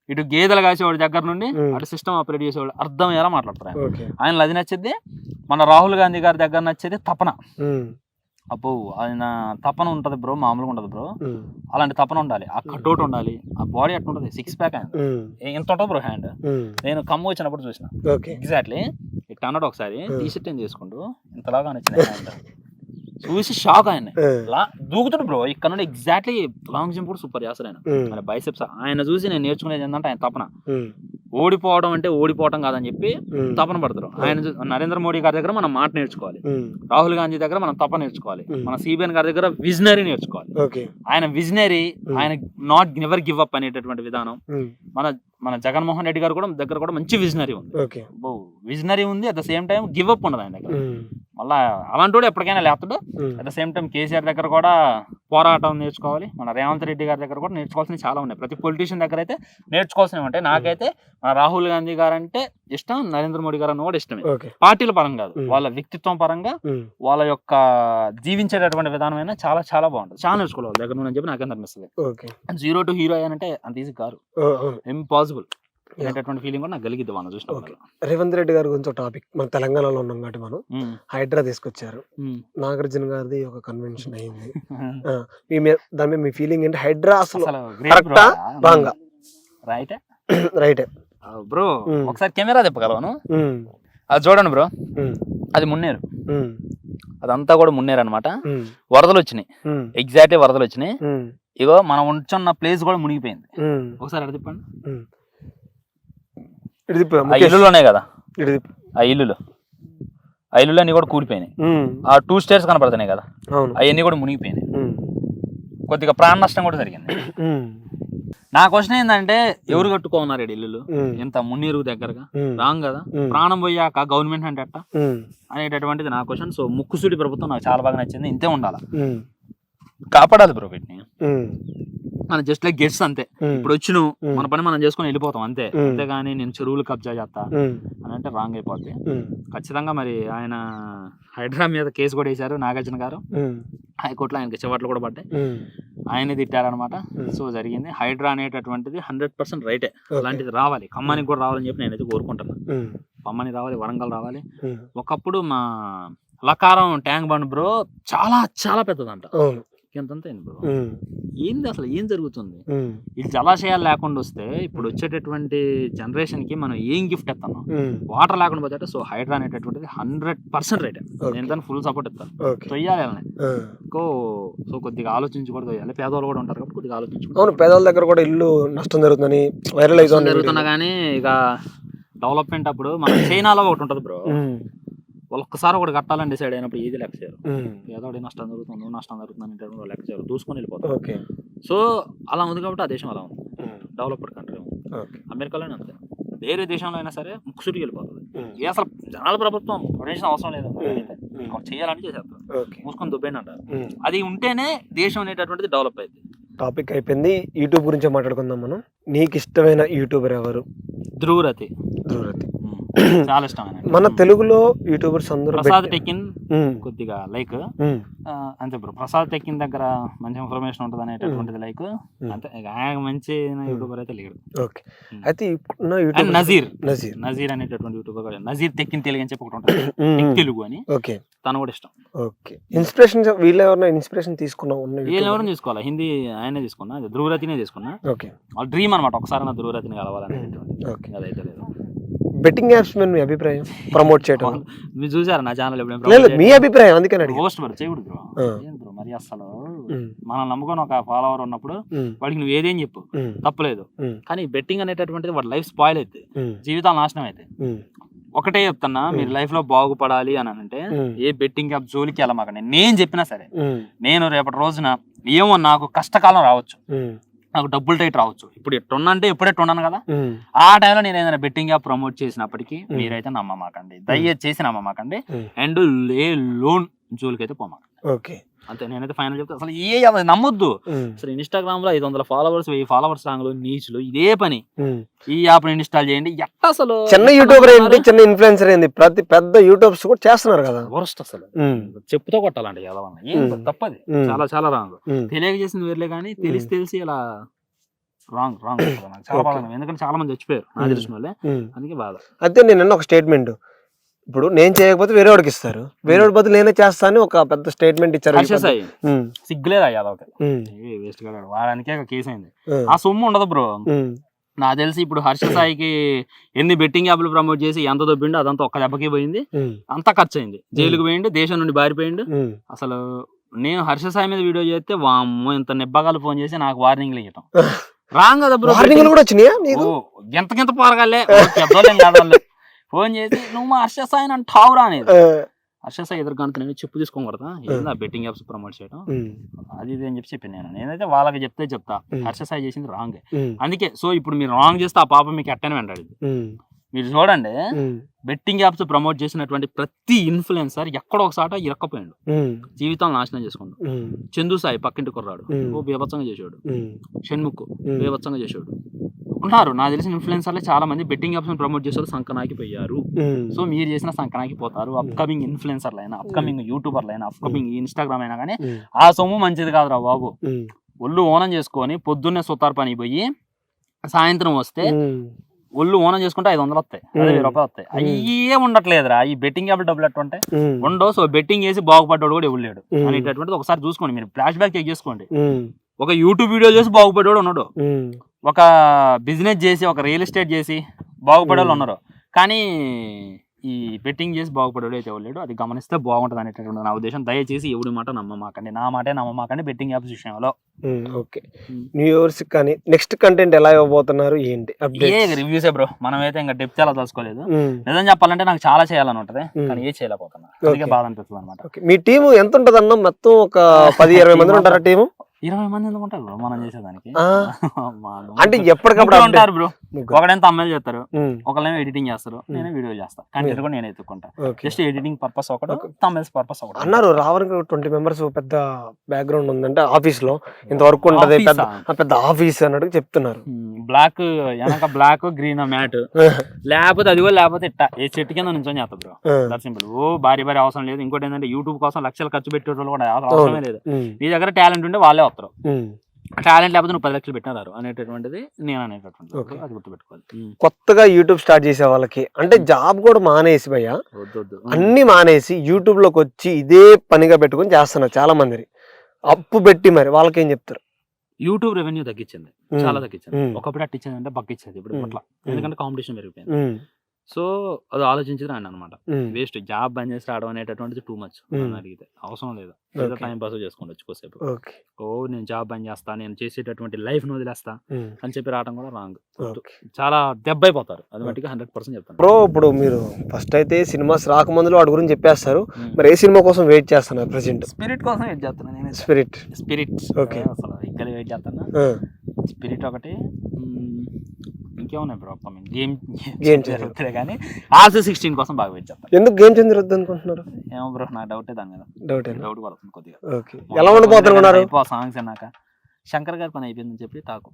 ఇటు గేదెలు కాసేవాడి దగ్గర నుండి అటు సిస్టమ్ ఆపరేట్ చేసేవాడు అర్థం ఎలా మాట్లాడతారు. ఆయన అది నచ్చేది. మన రాహుల్ గాంధీ గారి దగ్గర నచ్చేది తపన. అబ్బో ఆయన తపన ఉంటది బ్రో, మామూలుగా ఉండదు బ్రో. అలాంటి తపన ఉండాలి, ఆ కట్అవుట్ ఉండాలి, ఆ బాడీ అట్లా ఉంటది, 6 ప్యాక్ ఆయన ఎంత ఉంటుంది బ్రో హ్యాండ్. నేను ఖమ్మం వచ్చినప్పుడు చూసిన ఎగ్జాక్ట్లీ ఇట్లా అన్నాడు ఒకసారి టీ షర్ట్ ఏం చేసుకుంటూ ఇంతలాగా నచ్చింది హ్యాండ్ చూసి షాక్. ఆయన దూకుతాడు బ్రో ఇక్కడ నుండి ఎగ్జాక్ట్లీ లాంగ్ జంప్ కూడా సూపర్ చేస్తాడు ఆయన. బైసెప్స్ ఆయన చూసి నేను నేర్చుకునేది ఏంటంటే ఆయన తపన. ఓడిపోవడం అంటే ఓడిపోవడం కాదని చెప్పి తపన పడతారు. ఆయన నరేంద్ర మోడీ గారి దగ్గర మనం మాట నేర్చుకోవాలి, రాహుల్ గాంధీ దగ్గర మనం తపన నేర్చుకోవాలి, మన సిబిఎన్ గారి దగ్గర విజనరీ నేర్చుకోవాలి. ఆయన విజనరీ, ఆయన నాట్ నెవర్ గివ్ అప్ అనేటటువంటి విధానం. మన జగన్మోహన్ రెడ్డి గారు కూడా దగ్గర కూడా మంచి విజనరీ ఉంది, విజనరీ ఉంది. At the same time give up ఉండదు ఆయన దగ్గర. మళ్ళా అలాంటి వాడు ఎప్పటికైనా లేస్తాడు. At the same time KCR దగ్గర కూడా పోరాటం నేర్చుకోవాలి. మన రేవంత్ రెడ్డి గారి దగ్గర కూడా నేర్చుకోవాల్సినవి చాలా ఉన్నాయి. ప్రతి పొలిటీషియన్ దగ్గర అయితే నేర్చుకోవాల్సినవి ఉంటాయి. నాకైతే మన రాహుల్ గాంధీ గారు అంటే ఇష్టం, నరేంద్ర మోడీ గారు అన్న కూడా ఇష్టమే. పార్టీల పరంగా కాదు, వాళ్ళ వ్యక్తిత్వం పరంగా వాళ్ళ యొక్క జీవించేటటువంటి విధానమైనా చాలా చాలా బాగుంటుంది. చాలా నేర్చుకోవాలి దగ్గర నుండి అని చెప్పి నాకేం అనిపిస్తుంది. 0 to హీరో అయ్యానంటే అంత ఈజీ కాదు, ఇంపాసిబుల్ అనేటటువంటి ఫీలింగ్ కూడా నాకు కలిగిద్ది మనం చూసినప్పుడు. రేవంత్ రెడ్డి గారి గురించి ఒక టాపిక్, మన తెలంగాణలో ఉన్నాం కాబట్టి మనం హైడ్రా తీసుకొచ్చారు. నాగార్జున గారిది ఒక కన్వెన్షన్ అయింది. దాని మీద మీ ఫీలింగ్ ఏంటి? హైడ్రా అసలు కరెక్టా రాంగా? రైటే బ్రో. ఒకసారి కెమెరా తిప్పగలవాను, అది చూడండి బ్రో. అది మున్నేరు, అదంతా కూడా మున్నేరు అనమాట. వరదలు వచ్చినాయి, ఎగ్జాక్ట్ వరదలు వచ్చినాయి. ఇగో మనం ఉంచున్న ప్లేస్ కూడా మునిగిపోయింది. ఒకసారి అక్కడ తిప్పండి. ఇల్లులోనే కదా ఆ ఇల్లులు అన్ని కూడా కూలిపోయినాయి. ఆ 2 స్టేర్స్ కనపడుతున్నాయి కదా, అవన్నీ కూడా మునిగిపోయినాయి. కొద్దిగా ప్రాణ నష్టం కూడా జరిగింది. నా క్వశ్చన్ ఏంటంటే ఎవరు కట్టుకోన్నారు ఇల్లులు ఇంత మున్నీరు దగ్గరగా? రాంగ్ కదా. ప్రాణం పోయాక గవర్నమెంట్ అంటే అట్ట అనేటటువంటిది నా క్వశ్చన్. సో ముక్కుసూడి ప్రభుత్వం నాకు చాలా బాగా నచ్చింది. ఇంతే ఉండాలి, కాపాడాలి బ్రో వీటిని. మన జస్ట్ లైక్ గెట్స్ అంతే. ఇప్పుడు వచ్చి మన పని మనం చేసుకుని వెళ్ళిపోతాం అంతే. అంతేగాని నేను చెరువులు కబ్జా చేస్తా అని అంటే రాంగ్ అయిపోద్ది. ఖచ్చితంగా మరి ఆయన హైడ్రా మీద కేసు కూడా వేశారు నాగార్జున గారు. హైకోర్టులో ఆయనకి చివట్లు కూడా పడ్డాయి, ఆయనే తిట్టారనమాట. సో జరిగింది. హైడ్రా అనేటటువంటిది 100% రైటే. అలాంటిది రావాలి, ఖమ్మానికి కూడా రావాలని చెప్పి నేనైతే కోరుకుంటున్నాను. ఖమ్మానికి రావాలి, వరంగల్ రావాలి. ఒకప్పుడు మా లకారం ట్యాంక్ బండ్ బ్రో చాలా చాలా పెద్దదంట. ఎంతంత బ్రో, ఏంది అసలు ఏం జరుగుతుంది? ఈ జలాశయాలు లేకుండా వస్తే ఇప్పుడు వచ్చేటటువంటి జనరేషన్ కి మనం ఏం గిఫ్ట్ ఇస్తున్నాం? వాటర్ లేకుండా పోతే. సో హైడ్రా అనేటటువంటిది 100% రైట్. నేను దాన్ని ఫుల్ సపోర్ట్ ఇస్తాను. తొయ్యాలి సో కొద్దిగా ఆలోచించి కూడా తొయ్యాలి. పేదవాళ్ళు కూడా ఉంటారు కాబట్టి కొద్దిగా ఆలోచించుకో. అవును, పేదవాళ్ళ దగ్గర కూడా ఇల్లు నష్టం జరుగుతుందని వైరల్ జరుగుతున్నా కానీ ఇక డెవలప్మెంట్ అప్పుడు మన చైనాలో ఒకటి ఉంటుంది బ్రో. వాళ్ళు ఒక్కసారి ఒకటి కట్టాలని డిసైడ్ అయినప్పుడు ఏది లెక్క చేయరు. ఏదో నష్టం జరుగుతుంది, నష్టం జరుగుతుంది లెక్క చేయరు, దూసుకొని వెళ్ళిపోతారు. సో అలా ఉంది కాబట్టి ఆ దేశం అలా ఉంది, డెవలప్డ్ కంట్రీ ఉంది. అమెరికాలోనే అంతే, వేరే దేశంలో అయినా సరే ముక్కుసూటికి వెళ్ళిపోతుంది. అసలు జనాల ప్రభుత్వం ప్రొటెక్షన్ అవసరం లేదు, చేయాలని చేసేస్తారు, మూసుకొని దుబ్బేని అంటారు. అది ఉంటేనే దేశం అనేటటువంటిది డెవలప్ అయింది. టాపిక్ అయిపోయింది, యూట్యూబ్ గురించి మాట్లాడుకుందాం మనం. నీకు ఇష్టమైన యూట్యూబర్ ఎవరు? ధ్రువరతి. చాలా ఇష్టం మన తెలుగులో యూట్యూబర్స్ అందరూ. ప్రసాద్ టెకిన్ కొద్దిగా లైక్ అంతే బ్రో. ప్రసాద్ టెకిన్ దగ్గర మంచి ఇన్ఫర్మేషన్ ఉంటుంది అనేటటువంటిది లైక్ అంతే. ఆయన మంచి యూట్యూబర్ అయితే లేడు. ఓకే, అయితే నజీర్ అనేటటువంటి యూట్యూబర్, నజీర్ టెకిన్ తెలుగు అని చెప్పి ఒకటి ఉంటుంది, తెలుగు అని. ఓకే, తను కూడా ఇష్టం. ఓకే, ఇన్స్పిరేషన్ వీళ్ళు ఎవరైనా ఇన్స్పిరేషన్ తీసుకున్నావు? ఎవరైనా తీసుకోవాలి, హిందీ ఆయనే తీసుకున్నా, ధ్రువరతినే తీసుకున్నా. ఓకే, వాళ్ళ డ్రీమ్ అనమాట ఒకసారి ధ్రువరతిని కలవాలనేటువంటి. ఓకే, అదైతే లేదు. బెట్టింగ్ యాప్స్ మీద మీ అభిప్రాయం? ప్రమోట్ చేయడం మీరు చూసారా నా ఛానల్? మీ అభిప్రాయం అందుకని పోస్ట్ చేయకూడదు బ్రో. మరి అసలు మనం నమ్ముకొని ఒక ఫాలోవర్ ఉన్నప్పుడు వాడికి నువ్వు ఏదేం చెప్పు తప్పలేదు. కానీ బెట్టింగ్ అనేటటువంటిది వాడి లైఫ్ స్పాయిల్ అవుతుంది, జీవితాలు నాశనం అవుతాయి. ఒకటే చెప్తున్నా, మీరు లైఫ్ లో బాగుపడాలి అని అంటే ఏ బెట్టింగ్ యాప్ జోలికి వెళ్ళమాకండి. నేను చెప్పినా సరే, నేను రేపటి రోజున ఏమో నాకు కష్టకాలం రావచ్చు, నాకు డబ్బులు టైట్ రావచ్చు, ఇప్పుడు ఎట్టున్నంటే ఎప్పుడే ఉన్నాను కదా, ఆ టైంలో నేను ఏదైనా బెట్టింగ్ యాప్ ప్రమోట్ చేసినప్పటికీ మీరైతే నమ్మమాకండి, దయచేసి నమ్మమాకండి. అండ్ ఏ లోన్ జోలికి అయితే పోమాకండి. ఓకే, అంతే. నేనైతే ఫైనల్ చెప్తా, అసలు నమ్మొద్దు. అసలు ఇన్స్టాగ్రామ్ లో 500 ఫాలోవర్స్ 1000 ఫాలోవర్స్ రాంగ్లు నీచులు ఇదే పని. ఈ యాప్ ఇన్స్టాల్ చేయండి. ఎట్ట అసలు చిన్న యూట్యూబర్ ఏంటి, చిన్న ఇన్ఫ్లుయెన్సర్ ఏంటి, ప్రతి పెద్ద యూట్యూబ్స్ కూడా చేస్తున్నారు కదా. వరస్ట్ అసలు చెప్పుతో కొట్టాలండి ఎదవన్న, ఏం తప్పది, చాలా చాలా రాంగ్. తెలియక చేసింది వేర్లే కానీ తెలిసి ఇలా రాంగ్ చాలా బాధ. ఎందుకంటే చాలా మంది చచ్చిపోయారు నా తెలిసిన వాళ్ళే, అందుకే బాధ. అయితే నేను ఒక స్టేట్మెంట్, ఇప్పుడు నేను చేయకపోతే వేరే వాడికి ఇస్తారు, వేరే వాడి బదులు నేనే చేస్తా అని ఒక పెద్ద స్టేట్మెంట్ ఇచ్చారు. సిగ్గులేదు అయ్యాదొక వేస్ట్ గా వాడానికే కేసు అయింది. ఆ సొమ్ము ఉండదు బ్రో. నాకు తెలిసి ఇప్పుడు హర్ష సాయికి ఎన్ని బెట్టింగ్ యాప్లు ప్రమోట్ చేసి ఎంత దొబ్బిండు అదంతా ఒక్క దెబ్బకి పోయింది, అంతా ఖర్చు అయింది, జైలుకి పోయిండు, దేశం నుండి బారిపోయిండు. అసలు నేను హర్ష సాయి మీద వీడియో చేస్తే వామ్మో ఇంత నిబ్బగాలు ఫోన్ చేసి నాకు వార్నింగ్లు ఇవ్వటం రాంగ్ కదా బ్రో. ఎంత పోరగాలే పెద్దోళ్ళేం కాదు, ఫోన్ చేసి నువ్వు మా హర్ష సాయిని అంటావురా అనేది. హర్ష సాయి ఎదురుగానుక నేను చెప్పు తీసుకోం కొడతా, ఏందా బెట్టింగ్ యాప్స్ ప్రమోట్ చేయడం అది ఇది అని చెప్పాను. నేనైతే వాళ్ళకి చెప్తా హర్ష సాయి చేసింది రాంగ్. అందుకే సో ఇప్పుడు మీరు రాంగ్ చేస్తే ఆ పాప మీకు ఎట్టని వెంటాడింది. మీరు చూడండి, బెట్టింగ్ యాప్స్ ప్రమోట్ చేసినటువంటి ప్రతి ఇన్ఫ్లుయెన్సర్ ఎక్కడో ఒకసాట ఇరక్కపోయాడు, జీవితాలు నాశనం చేసుకుండు. చందు సాయి పక్కింటి కుర్రాడు ఓ బీభత్సంగా చేసాడు, షణ్ముఖ్ బీభత్సంగా చేసాడు. ఉన్నారు నాకు తెలిసిన ఇన్ఫ్లుయెన్సర్లే చాలా మంది బెట్టింగ్ యాప్స్ ప్రమోట్ చేసారు, సంకనాకి పోయారు. సో మీరు చేసిన సంకనాకి పోతారు. అప్కమింగ్ ఇన్ఫ్లుయెన్సర్లు అయినా, అప్కమింగ్ యూట్యూబర్లు అయినా, అప్కమింగ్ ఇన్స్టాగ్రామ్ అయినా కానీ ఆ సొమ్ము మంచిది కాదురా బాబు. ఒళ్ళు ఓనం చేసుకొని పొద్దున్నే సుతార్ పని పోయి సాయంత్రం వస్తే ఒళ్ళు ఓనం చేసుకుంటే 500 వస్తాయి, 1000 రూపాయలు వస్తాయి. అయ్యే ఉండట్లేదురా ఈ బెట్టింగ్ యాప్ డబ్బులు ఎట్టుంటే ఉండవు. సో బెట్టింగ్ చేసి బాగుపడ్డాడు కూడా ఎవరు లేడు అనేటటువంటిది ఒకసారి చూసుకోండి, మీరు ఫ్లాష్ బ్యాక్ చెక్ చేసుకోండి. ఒక యూట్యూబ్ వీడియో చేసి బాగుపడ్డాడు ఉన్నాడు, ఒక బిజినెస్ చేసి ఒక రియల్ ఎస్టేట్ చేసి బాగుపడే వాళ్ళు ఉన్నారు, కానీ ఈ బెట్టింగ్ చేసి బాగుపడేవాడు అయితే ఎవరు లేడు. అది గమనిస్తే బాగుంటుంది అనేటటువంటి నా ఉద్దేశం. దయచేసి ఎవరి మాట నమ్మమాకండి, నా మాటే నమ్మమాకండి బెట్టింగ్ యాప్స్ విషయంలో. ఓకే, న్యూ ఇయర్స్ కానీ నెక్స్ట్ కంటెంట్ ఎలా ఇవ్వబోతున్నారు ఏంటి రివ్యూసే బ్రో. మనమైతే ఇంకా డెప్త్ చాలా తెలుసుకోలేదు. నిజం చెప్పాలంటే నాకు చాలా చేయాలని ఉంటది, కానీ ఏ చేయలేకపోతున్నా, అందుకే బాధ అనిపిస్తుంది అనమాట. మీ టీం ఎంత ఉంటుంది అన్న? మొత్తం ఒక 10-20 మంది ఉంటారా టీము? 20 మంది ఎందుకు ఉంటారు బ్రో మనం చేసేదానికి? అంటే ఎప్పటికప్పుడు ఉంటారు బ్రో. ఒకడేంత అమ్మాయిలు చేస్తారు, ఒకళ్ళేమో ఎడిటింగ్ చేస్తారు, నేనే వీడియో చేస్తాను, కంటెంట్ కూడా నేను ఎత్తుకుంటా. జస్ట్ ఎడిటింగ్ పర్పస్ ఒకటి, తమిళ పర్పస్ ఒకటి. అన్నారు రావడానికి 20 మెంబర్స్ పెద్ద బ్యాక్గ్రౌండ్ ఉందంటే ఆఫీస్ లో ఇంత వర్క్ ఉంటది, పెద్ద ఆఫీస్ అన్నట్టు చెప్తున్నారు. బ్లాక్ వెనక బ్లాక్ గ్రీన్ మ్యాట్, లేకపోతే అది కూడా లేకపోతే ఇట్ట ఏ చెట్టు కింద నుంచి చేస్తా బ్రో. That simple. ఓ భారీ అవసరం లేదు. ఇంకోటి ఏంటంటే యూట్యూబ్ కోసం లక్షలు ఖర్చు పెట్టే వాళ్ళు కూడా అవసరమే లేదు. నీ దగ్గర టాలెంట్ ఉంటే వాళ్ళే వస్తారు, టాలెంట్ లేకపోతే నువ్వు 10 లక్షలు పెట్టినారు అనేటటువంటిది నేను అనేటటువంటి అది గుర్తుపెట్టుకోవాలి. కొత్తగా యూట్యూబ్ స్టార్ట్ చేసే వాళ్ళకి అంటే జాబ్ కూడా మానేసి భయ్యా అన్ని మానేసి యూట్యూబ్ లోకి వచ్చి ఇదే పనిగా పెట్టుకుని చేస్తున్నారు చాలా మంది, అప్పు పెట్టి మరి వాళ్ళకి ఏం చెప్తారు? యూట్యూబ్ రెవెన్యూ తగ్గించింది, చాలా తగ్గించింది. ఒకప్పుడు అట్ట ఇచ్చింది అంటే బగ్గిచ్చేది ఇప్పుడు పట్ల, ఎందుకంటే కాంపిటీషన్ పెరిగిపోయింది. సో అది ఆలోచించి రాండి అనమాట. వేస్ట్ జాబ్ బంద్ చేసి రావడం అనేటటువంటిది టూ మచ్ అడిగితే అవసరం లేదు. ఏదో టైం పాస్ చేసుకోండి వచ్చుకోసేపు. ఓ నేను జాబ్ బంద్ చేస్తా, నేను చేసేటటువంటి లైఫ్ ను వదిలేస్తా అని చెప్పి రావడం కూడా రాంగ్. చాలా దెబ్బ అయిపోతారు. అది మట్టిగా 100% చెప్తాను. బ్రో ఇప్పుడు మీరు ఫస్ట్ అయితే సినిమాస్ రాకముందులో వాడి గురించి చెప్పేస్తారు, మరి ఏ సినిమా కోసం వెయిట్ చేస్తున్నారు ప్రెసెంట్? స్పిరిట్ కోసం వెయిట్ చేస్తున్నా నేను. స్పిరిట్ ఓకే, అసలు ఇంకా వెయిట్ చేస్తున్నా. స్పిరిట్ ఒకటి, ఇంకేమున్నాయి బ్రో గేమ్ జరుగుతుంది కానీ RC16 కోసం బాగా వెయిట్ చేస్తాను. ఎందుకు గేమ్ చేంజర్ వద్దు అనుకుంటున్నారు? ఏమో బ్రో నాకు డౌటే దాని మీద, డౌట్ పడుతుంది కొద్దిగా. ఎలా ఉండిపోతున్నారు సాంగ్స్ అన్నాక? శంకర్ గారి పని అయిపోయిందని చెప్పి టాకు,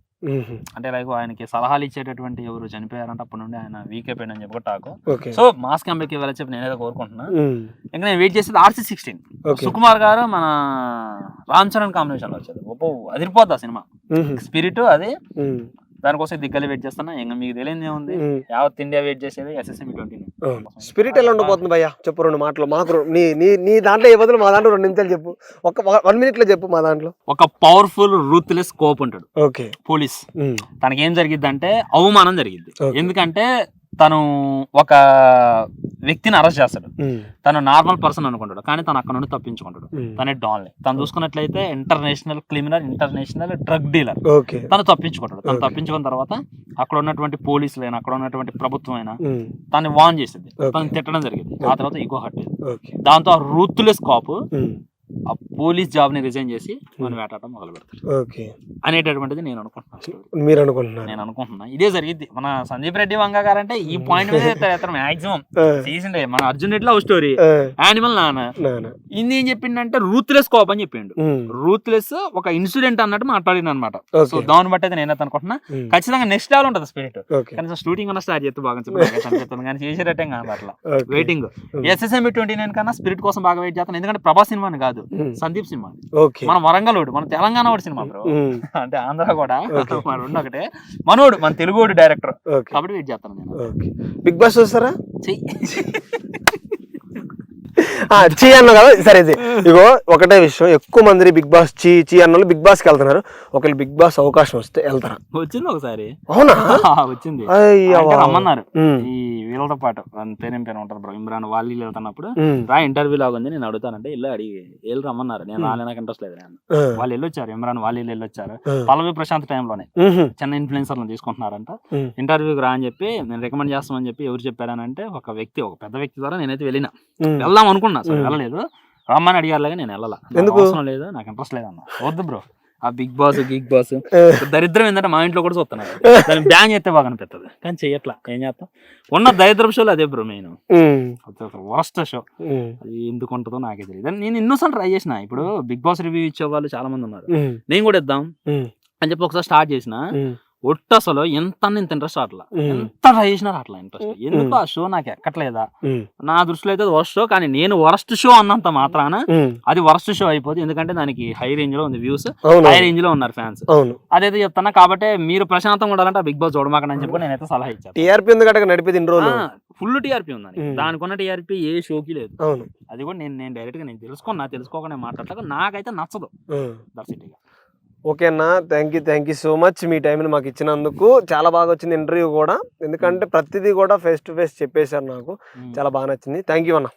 అంటే లైక్ ఆయనకి సలహాలు ఇచ్చేటటువంటి ఎవరు చనిపోయారంటే అప్పటి నుండి ఆయన వీక్ అయిపోయిందని చెప్పి టాకు. సో మాస్ కంబ్యాక్ ఇవ్వాలని చెప్పి నేనేదో కోరుకుంటున్నా. ఇంకా నేను వెయిట్ చేసేది RC16. సుకుమార్ గారు మన రామ్ చరణ్ కాంబినేషన్ లో వచ్చేది, అదిరిపోద్ది ఆ సినిమా. స్పిరిట్ అది, దానికోసం దిగ్గలు వెయిట్ చేస్తున్నా. ఇంకా మీకు తెలియదు ఏముంది, యావత్ ఇండియా వెయిట్ చేసేది SSM 20. స్పిరిట్ ఎలా ఉండబోతుంది భయ్యా? చెప్పు 2 మాటలు మాకు. నీ దాంట్లో ఏ బదులు మా దాంట్లో 2 నిమిషాలు చెప్పు, 1 minute లో చెప్పు. మా దాంట్లో ఒక పవర్ఫుల్ రూత్లెస్ కోప్ ఉంటాడు. Okay, police. తనకి ఏం జరిగిద్ది అంటే అవమానం జరిగిద్ది. ఎందుకంటే తను ఒక వ్యక్తిని అరెస్ట్ చేస్తాడు. తను నార్మల్ పర్సన్ అనుకుంటాడు, కానీ తను అక్కడ నుండి తప్పించుకుంటాడు. తనే డాన్. తను చూసుకున్నట్లయితే international criminal, international drug dealer. తను తప్పించుకుంటాడు. తను తప్పించుకున్న తర్వాత అక్కడ ఉన్నటువంటి పోలీసులైనా, అక్కడ ఉన్నటువంటి ప్రభుత్వం అయినా తను వార్న్ చేసింది, తను తిట్టడం జరిగింది. ఆ తర్వాత ఈగో హర్ట్ అయింది. దాంతో ఆ రూత్లెస్ కాపు ఆ పోలీస్ జాబ్ ని రిజైన్ చేసి మనం వేటాడటం మొదలు పెడతాడు అనేటటువంటిది నేను అనుకుంటున్నా. ఇదే జరిగింది. మన సందీప్ రెడ్డి వంగ గారంటే ఈ పాయింట్ మీద మాక్సిమం తీసిండే. మన Arjun Reddy love story, animal నాన్న. ఇది ఏం చెప్పిండంటే రూత్లెస్ కాప్ అని చెప్పిండు. రూత్లెస్ ఒక ఇన్సిడెంట్ అన్నట్టు మాట్లాడింది అనమాట. సో దాన్ని బట్టి అయితే నేనైతే అనుకుంటున్నా ఖచ్చితంగా నెక్స్ట్ లెవెల్ ఉంటుంది స్పిరిట్. కనీసం షూటింగ్ అన్న స్టార్ట్ చేస్తే బాగా అనిపిస్తుంది, కానీ చేసేటట్టే కాదు. అట్లా వెయిటింగ్. SSMB 29 కన్నా స్పిరిట్ కోసం బాగా వెయిట్ చేస్తాను, ఎందుకంటే ప్రభాస్ సినిమాని కాదు, సందీప్ సినిమా. మన వరంగల్ వాడు, మన తెలంగాణ వాడు సినిమా బ్రో. అంటే ఆంధ్ర కూడా మన రెండు ఒకటే. మనోడు మన తెలుగు డైరెక్టర్ కాబట్టి వెయిట్ చేస్తాను నేను. బిగ్ బాస్ చూస్తారా? చీ అన్న కదా. సరే, ఇగో ఒకటే విషయం, ఎక్కువ మంది బిగ్ బాస్ చీ అన్న బిగ్ బాస్ కి వెళ్తున్నారు. ఒకవేళ బిగ్ బాస్ అవకాశం వస్తే వెళ్తారా? వచ్చింది ఒకసారి. అవునా? వచ్చింది, రమ్మన్నారు ఈ వీళ్ళతో పాటు. పేరేం పేరు ఉంటారు బ్రో, ఇమ్రాన్ వాళ్ళు వెళ్తున్నప్పుడు రా ఇంటర్వ్యూ లాగా ఉంది, నేను అడుగుతానంటే వెళ్ళి అడిగి వెళ్ళి రమ్మన్నారు. నేను రాలే, నాకు ఇంట్రెస్ట్ లేదు. వాళ్ళు వెళ్ళొచ్చారు, ఇమ్రాన్ వాళ్ళు వెళ్ళొచ్చారు. పల్లవి ప్రశాంత్ టైంలోనే చిన్న ఇన్ఫ్లుయెన్సర్లను తీసుకుంటున్నారంట. ఇంటర్వ్యూకి రా అని చెప్పి నేను రికమెండ్ చేస్తామని చెప్పి ఎవరు చెప్పారనంటే ఒక వ్యక్తి, ఒక పెద్ద వ్యక్తి ద్వారా నేనైతే వెళ్ళినా. వెళ్దాం అనుకున్నా, సరే వెళ్ళలేదు. రమ్మని అడిగారులాగా నేను వెళ్ళాలా, అవసరం లేదు, నాకు ఇంట్రెస్ట్ లేదు అన్న. వద్దు బ్రో, ఆ బిగ్ బాస్ దరిద్రం ఏంటంటే మా ఇంట్లో కూడా చూస్తున్నారు. దాన్ని బ్యాన్ చేస్తే బాగా అనిపిస్తుంది, కానీ చెయ్యట్లా. ఏం చేస్తాం, ఉన్న దరిద్రం షోలు అదే బ్రో మెయిన్. వరస్ట్ షో అది ఎందుకు ఉంటుందో నాకే తెలియదు. నేను ఎన్నోసార్లు ట్రై చేసిన. ఇప్పుడు బిగ్ బాస్ రివ్యూ ఇచ్చే వాళ్ళు చాలా మంది ఉన్నారు, నేను కూడా ఇద్దాం అని చెప్పి ఒకసారి స్టార్ట్ చేసిన. ఒట్టు అసలు ఎంత ఇంట్రెస్ట్ అట్లా, ఎంత ట్రై చేసినా అట్లా ఇంట్రెస్ట్. ఎందుకు ఆ షో నాకు ఎక్కట్లేదా? నా దృష్టిలో అయితే వరస్ట్ షో, కానీ నేను వరస్ట్ షో అన్నంత మాత్రాన అది వరస్ట్ షో అయిపోతుంది. ఎందుకంటే దానికి హై రేంజ్ లో ఉంది వ్యూస్, హై రేంజ్ లో ఉన్నారు ఫ్యాన్స్. అదైతే చెప్తాను. కాబట్టి మీరు ప్రశాంతంగా ఉండాలంటే బిగ్ బాస్ చూడమాకండి అని చెప్పి నేనైతే సలహా ఇచ్చాను. టీఆర్పీ ఉంది కదా నడిపేది ఇన్ని రోజులు, ఫుల్ టీఆర్పీ ఉందని. దానికి ఉన్న టీఆర్పీ ఏ షోకి లేదు. అది కూడా నేను డైరెక్ట్ గా నేను తెలుసుకోకుండా మాట్లాడతా, నాకైతే నచ్చదు. దర్శిగా ఓకే అన్న, థ్యాంక్ యూ సో మచ్. మీ టైంని మాకు ఇచ్చినందుకు చాలా బాగా వచ్చింది ఇంటర్వ్యూ కూడా, ఎందుకంటే ప్రతిదీ కూడా ఫేస్ టు ఫేస్ చెప్పేశారు. నాకు చాలా బాగా నచ్చింది. థ్యాంక్ యూ అన్న.